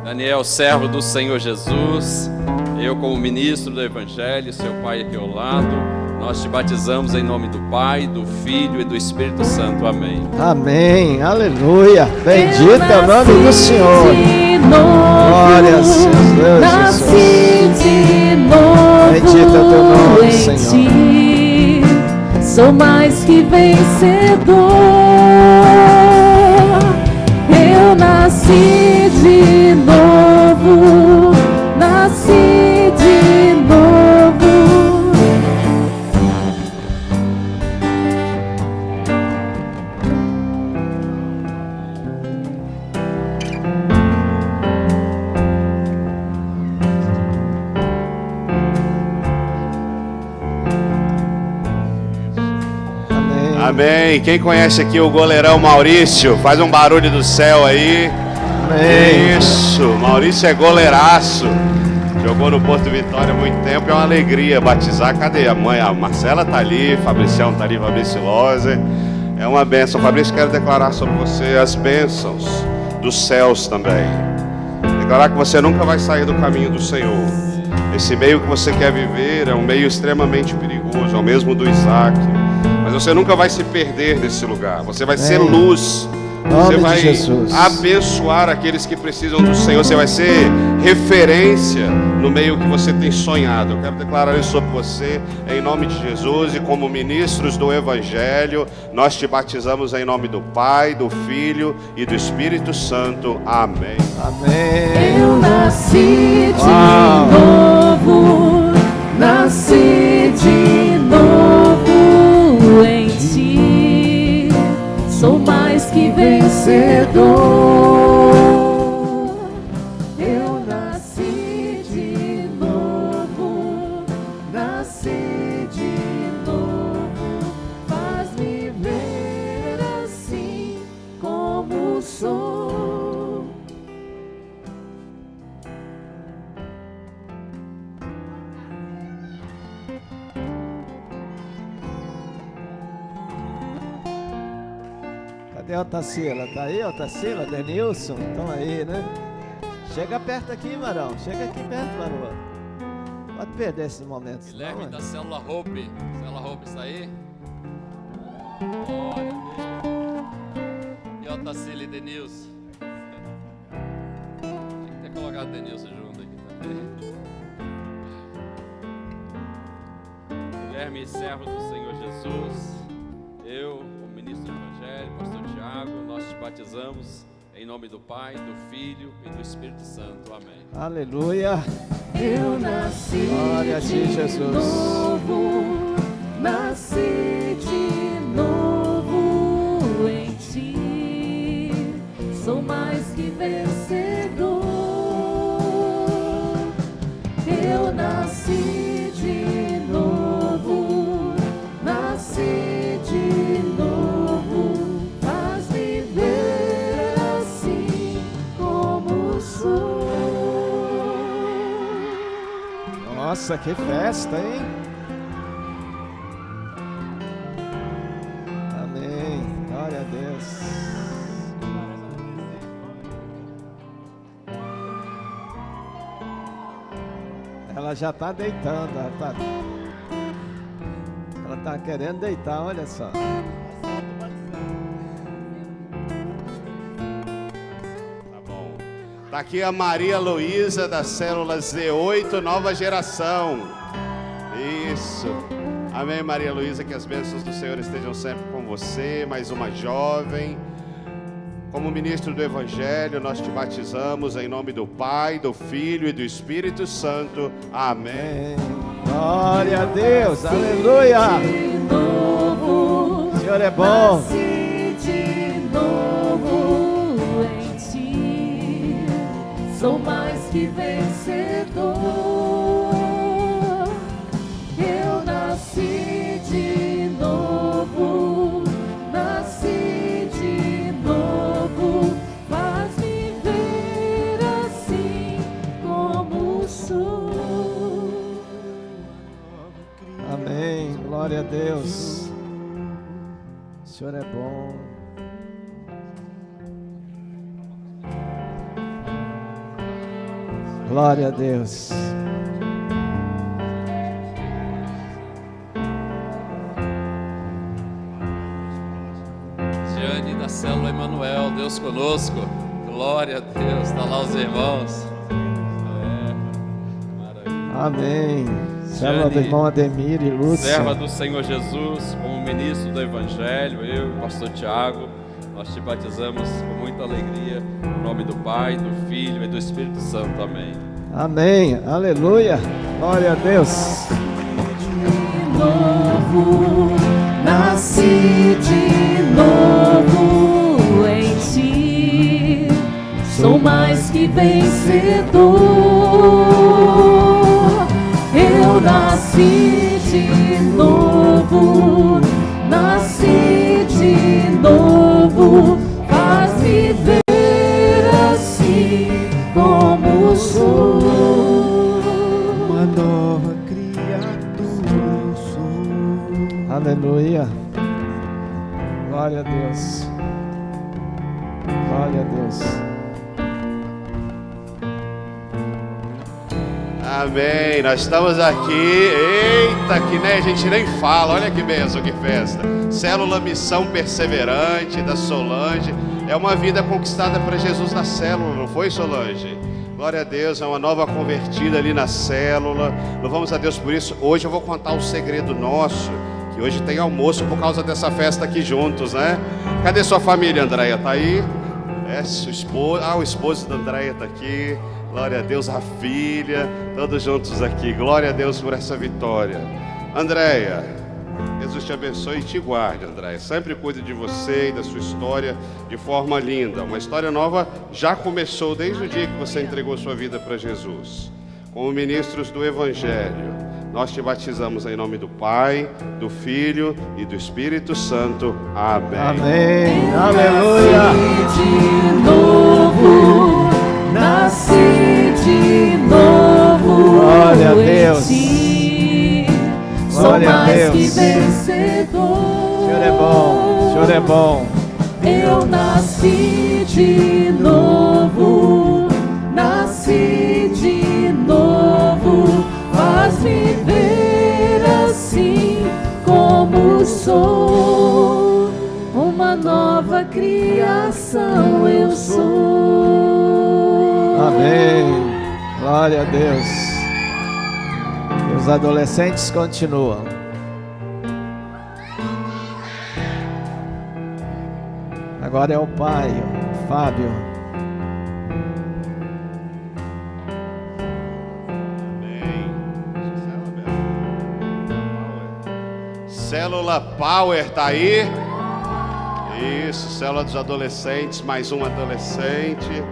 Daniel, servo do Senhor Jesus, eu como ministro do Evangelho, seu pai aqui ao lado, nós te batizamos em nome do Pai, do Filho e do Espírito Santo. Amém. Amém. Aleluia. Bendito é o nome do Senhor. Glória a Deus, nasci de novo. Bendito é o teu nome, Senhor. Ti, sou mais que vencedor. Eu nasci de novo, nasci de novo. Amém. Quem conhece aqui o goleirão Maurício? Faz um barulho do céu aí. Amém. Isso, Maurício é goleiraço. Jogou no Porto Vitória há muito tempo, é uma alegria batizar. Cadê a mãe? A Marcela tá ali, Fabricião tá ali, Fabrício Loser. É uma bênção. Fabrício, quero declarar sobre você as bênçãos dos céus também. Declarar que você nunca vai sair do caminho do Senhor. Esse meio que você quer viver é um meio extremamente perigoso, é o mesmo do Isaac. Mas você nunca vai se perder desse lugar. Você vai ser luz Você vai abençoar aqueles que precisam do Senhor. Você vai ser referência no meio que você tem sonhado. Eu quero declarar isso sobre você em nome de Jesus. E como ministros do Evangelho, nós te batizamos em nome do Pai, do Filho e do Espírito Santo. Amém. Amém. Eu nasci de novo, nasci de novo em ti. Sou mais que vencedor. Eu nasci de novo, nasci de novo. Faz-me ver assim como sou. Cadê a Otacila? Tá aí, Otacila? Denilson? Estão aí, né? Chega perto aqui, Marão. Chega aqui perto, Marão. Pode perder esses momentos. Guilherme não, da Célula Hope. Célula Hope, está aí? Glória a Deus. E Otacila e Denilson. Tinha que ter colocado Denilson junto aqui também. Guilherme, servo do Senhor Jesus. Eu, o ministro do Evangelho, pastor Tiago, nós te batizamos em nome do Pai, do Filho e do Espírito Santo. Amém. Aleluia. Eu nasci Glória a ti, Jesus. novo, nasci de novo em ti. Sou mais que vencedor. Eu nasci de novo, nasci de novo. Faz-me ver assim como sou. Nossa, que festa, hein? Amém. Glória a Deus. Ela já está deitando. Ela tá querendo deitar, olha só. Está aqui a Maria Luísa da célula Z8, nova geração. Isso. Amém, Maria Luísa, que as bênçãos do Senhor estejam sempre com você. Mais uma jovem. Como ministro do Evangelho, nós te batizamos em nome do Pai, do Filho e do Espírito Santo. Amém. Amém. Glória a Deus. Aleluia. O Senhor é bom. Nasci de novo em ti. Sou mais que vencedor. Eu nasci de novo, nasci de novo. Faz-me ver assim como sou. Amém. Glória a Deus. O Senhor é bom. Glória a Deus. Giane da célula Emanuel, Deus conosco. Glória a Deus. Está lá os irmãos. Maravilha. Amém. Serva do irmão Ademir e Lúcia. Serva do Senhor Jesus, como ministro do Evangelho, eu e o pastor Tiago, nós te batizamos com muita alegria, em nome do Pai, do Filho e do Espírito Santo. Amém. Amém. Aleluia. Glória a Deus. De novo, nasci de novo em ti. Sou mais que vencedor. Eu nasci de novo, nasci de novo. Faz-me ver assim como sou. Uma nova criatura eu sou. Aleluia. Glória a Deus. Glória a Deus. Amém. Nós estamos aqui. Eita, que nem a gente nem fala. Olha que bênção, que festa. Célula Missão Perseverante da Solange. É uma vida conquistada para Jesus na célula, não foi, Solange? Glória a Deus, é uma nova convertida ali na célula. Louvamos a Deus por isso. Hoje eu vou contar um segredo nosso, que hoje tem almoço por causa dessa festa aqui juntos, né? Cadê sua família, Andréia? Tá aí? Sua esposa. O esposo da Andréia tá aqui. Glória a Deus, a filha, todos juntos aqui. Glória a Deus por essa vitória. Andréia, Jesus te abençoe e te guarde, Andréia. Sempre cuide de você e da sua história de forma linda. Uma história nova já começou desde o dia que você entregou sua vida para Jesus. Como ministros do Evangelho, nós te batizamos em nome do Pai, do Filho e do Espírito Santo. Amém. Amém. Aleluia. Nasci de novo. Glória a Deus. Sou Glória a mais Deus. que vencedor. O Senhor é bom, o Senhor é bom. Eu nasci de novo, nasci de novo. Faz-me ver assim como sou. Uma nova criação eu sou. Amém. Glória a Deus. E os adolescentes continuam. Agora é o pai, o Fábio. Célula Power tá aí? Isso, célula dos adolescentes, mais um adolescente.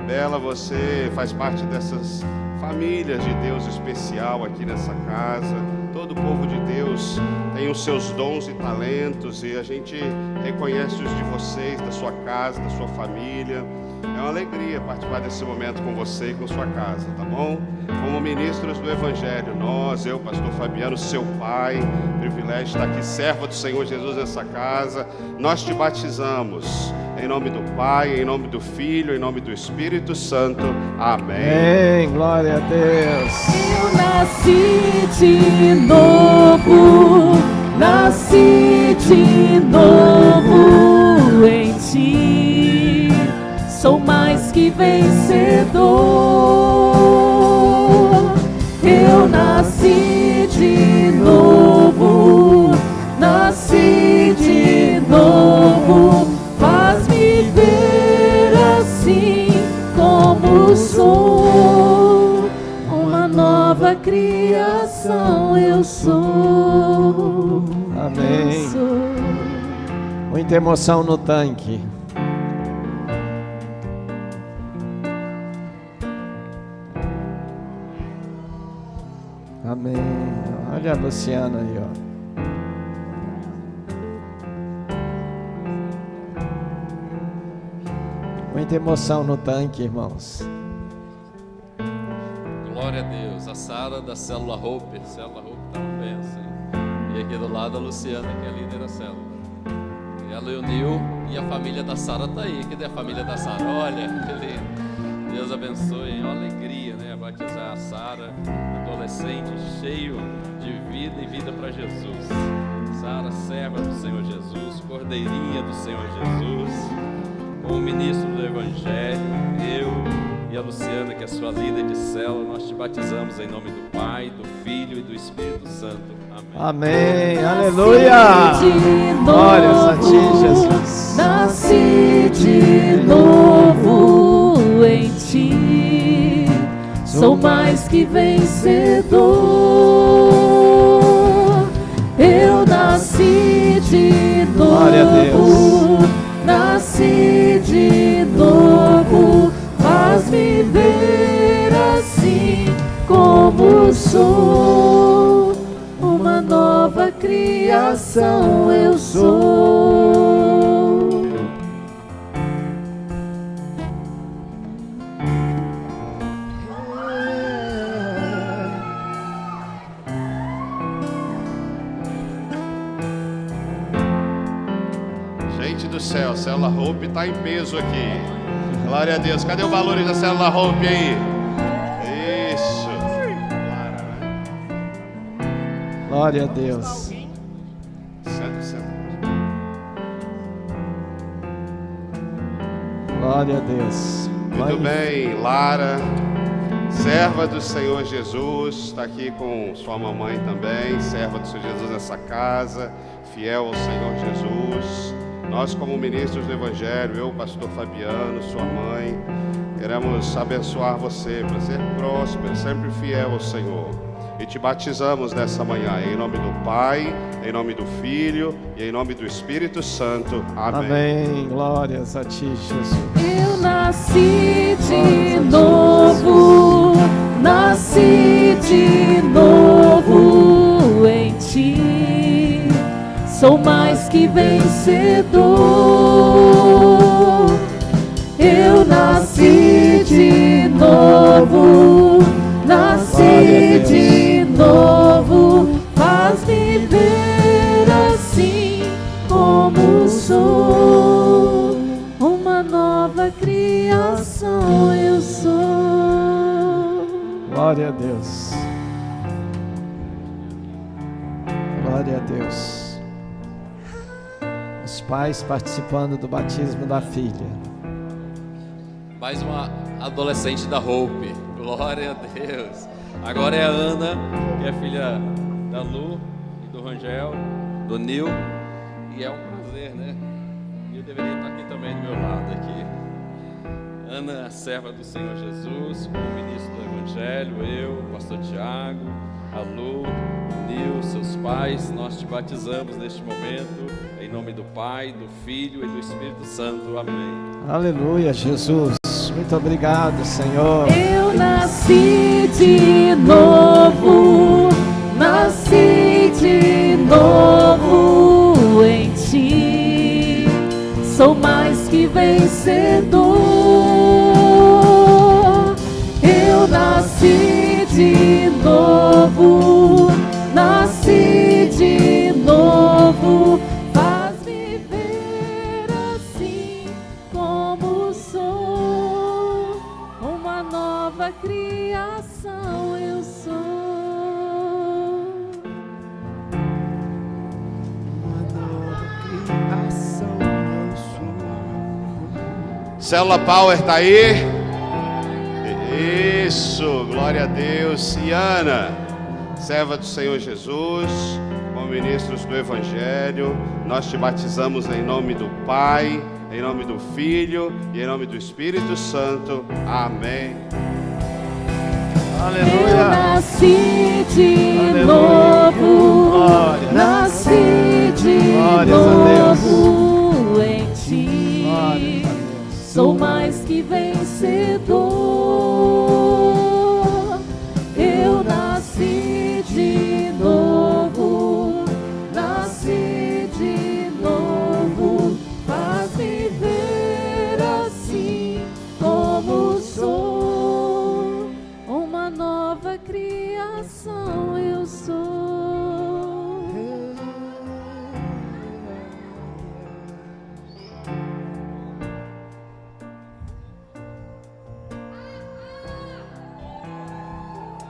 Bela, você faz parte dessas famílias de Deus especial aqui nessa casa. Todo o povo de Deus tem os seus dons e talentos e a gente reconhece os de vocês, da sua casa, da sua família. É uma alegria participar desse momento com você e com sua casa, tá bom? Como ministros do Evangelho, nós, eu, pastor Fabiano, seu pai, privilégio de estar aqui, servo do Senhor Jesus nessa casa, nós te batizamos em nome do Pai, em nome do Filho, em nome do Espírito Santo. Amém. Amém. Glória a Deus. Eu nasci de novo, nasci de novo em ti. Sou mais que vencedor. Eu nasci de novo, nasci de novo. Faz-me ver assim como sou. Uma nova criação eu sou. Amém. Eu sou. Muita emoção no tanque. Amém. Olha a Luciana aí, ó. Muita emoção no tanque, irmãos. Glória a Deus. A Sara da Célula Hope. Célula Hope tá uma bênção, hein? E aqui do lado a Luciana, que é a líder da célula. E ela e o Nil e a família da Sara tá aí. Cadê a família da Sara? Olha, que lindo. Deus abençoe, é uma alegria, né? Batizar a Sara, adolescente cheio de vida e vida para Jesus. Sara, serva do Senhor Jesus, cordeirinha do Senhor Jesus. Como ministro do Evangelho, eu e a Luciana, que é sua líder de célula, nós te batizamos em nome do Pai, do Filho e do Espírito Santo. Amém. Amém. Aleluia. Glória a ti, Jesus. Nasci de novo em ti. Sou mais que vencedor. Eu nasci de novo. Glória a Deus. Nasci de novo. Faz-me ver assim como sou. Uma nova criação eu sou. Gente do céu, Célula Hope está em peso aqui. Glória a Deus. Cadê o valor da Célula Hope aí? Isso. Glória a Deus. Senta. Glória a Deus. Muito bem, Lara, serva do Senhor Jesus, está aqui com sua mamãe também, serva do Senhor Jesus nessa casa, fiel ao Senhor Jesus. Nós, como ministros do Evangelho, eu, pastor Fabiano, sua mãe, queremos abençoar você para ser próspero, sempre fiel ao Senhor. E te batizamos nessa manhã, em nome do Pai, em nome do Filho e em nome do Espírito Santo. Amém. Amém. Glórias a ti, Jesus. Eu nasci de novo, nasci de novo em ti. Sou mais que vencedor. Eu nasci de novo, nasci de novo. Faz-me ver assim como sou. Uma nova criação eu sou. Glória a Deus. Glória a Deus. Os pais participando do batismo da filha. Mais uma adolescente da Hope. Glória a Deus. Agora é a Ana, que é filha da Lu e do Rangel, do Nil. E é um prazer, né? Eu deveria estar aqui também do meu lado aqui. Ana, serva do Senhor Jesus, como ministro do Evangelho, eu, o pastor Tiago, a Lu, o Nil, seus pais, nós te batizamos neste momento, em nome do Pai, do Filho e do Espírito Santo. Amém. Aleluia, Jesus. Muito obrigado, Senhor. Eu nasci de novo, nasci de novo em ti. Sou mais que vencedor. Eu nasci de novo, nasci de novo. Faz-me ver assim como sou. Uma nova criação eu sou. Uma nova criação eu sou. Célula Power está aí? Isso, glória a Deus. E Ana, serva do Senhor Jesus, como ministros do Evangelho, nós te batizamos em nome do Pai, em nome do Filho e em nome do Espírito Santo. Amém. Eu Aleluia. nasci de Aleluia. novo, Glória. nasci de Glórias a novo em ti. Glórias a Deus. Sou mais que vencedor. Eu nasci de novo, nasci de novo. Faz-me ver assim como sou. Uma nova criação eu sou.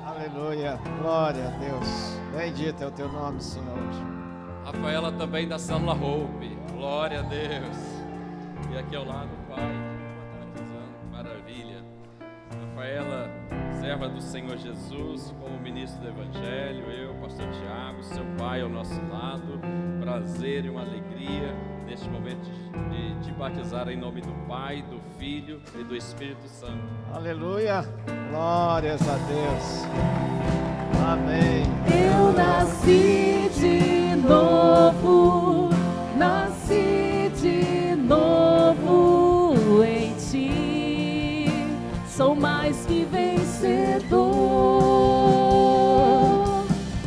Aleluia. Glória a Deus. Bendito é o teu nome, Senhor. Rafaela também da Célula Hope. Glória a Deus. E aqui ao lado o pai, maravilha. Rafaela, serva do Senhor Jesus, como ministro do Evangelho, eu, pastor Tiago, seu pai ao nosso lado. Prazer e uma alegria neste momento de te batizar em nome do Pai, do Filho e do Espírito Santo. Aleluia. Glórias a Deus. Amém. Eu nasci de novo, nasci de novo em ti. Sou mais que vencedor.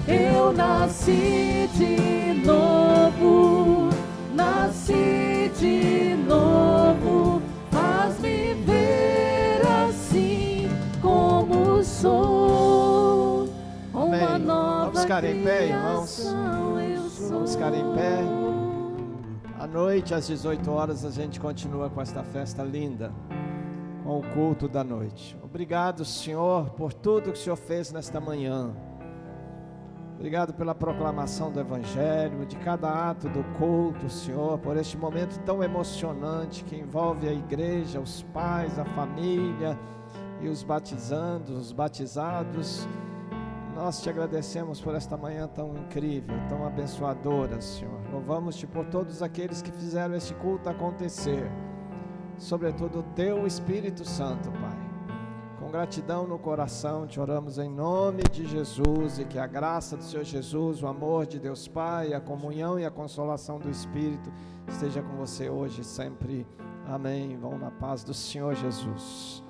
Eu nasci de novo, nasci de novo. Faz-me ver assim como sou. Uma Amém. nova Vamos ficar em pé, irmãos. criação eu sou. Vamos ficar em pé. À noite, às 18 horas, a gente continua com esta festa linda, com o culto da noite. Obrigado, Senhor, por tudo que o Senhor fez nesta manhã. Obrigado pela proclamação do Evangelho, de cada ato do culto, Senhor, por este momento tão emocionante que envolve a igreja, os pais, a família e os batizandos, os batizados. Nós te agradecemos por esta manhã tão incrível, tão abençoadora, Senhor. Louvamos-te por todos aqueles que fizeram este culto acontecer, sobretudo o teu Espírito Santo, Pai. Com gratidão no coração, te oramos em nome de Jesus, e que a graça do Senhor Jesus, o amor de Deus Pai, a comunhão e a consolação do Espírito esteja com você hoje e sempre. Amém. Vão na paz do Senhor Jesus.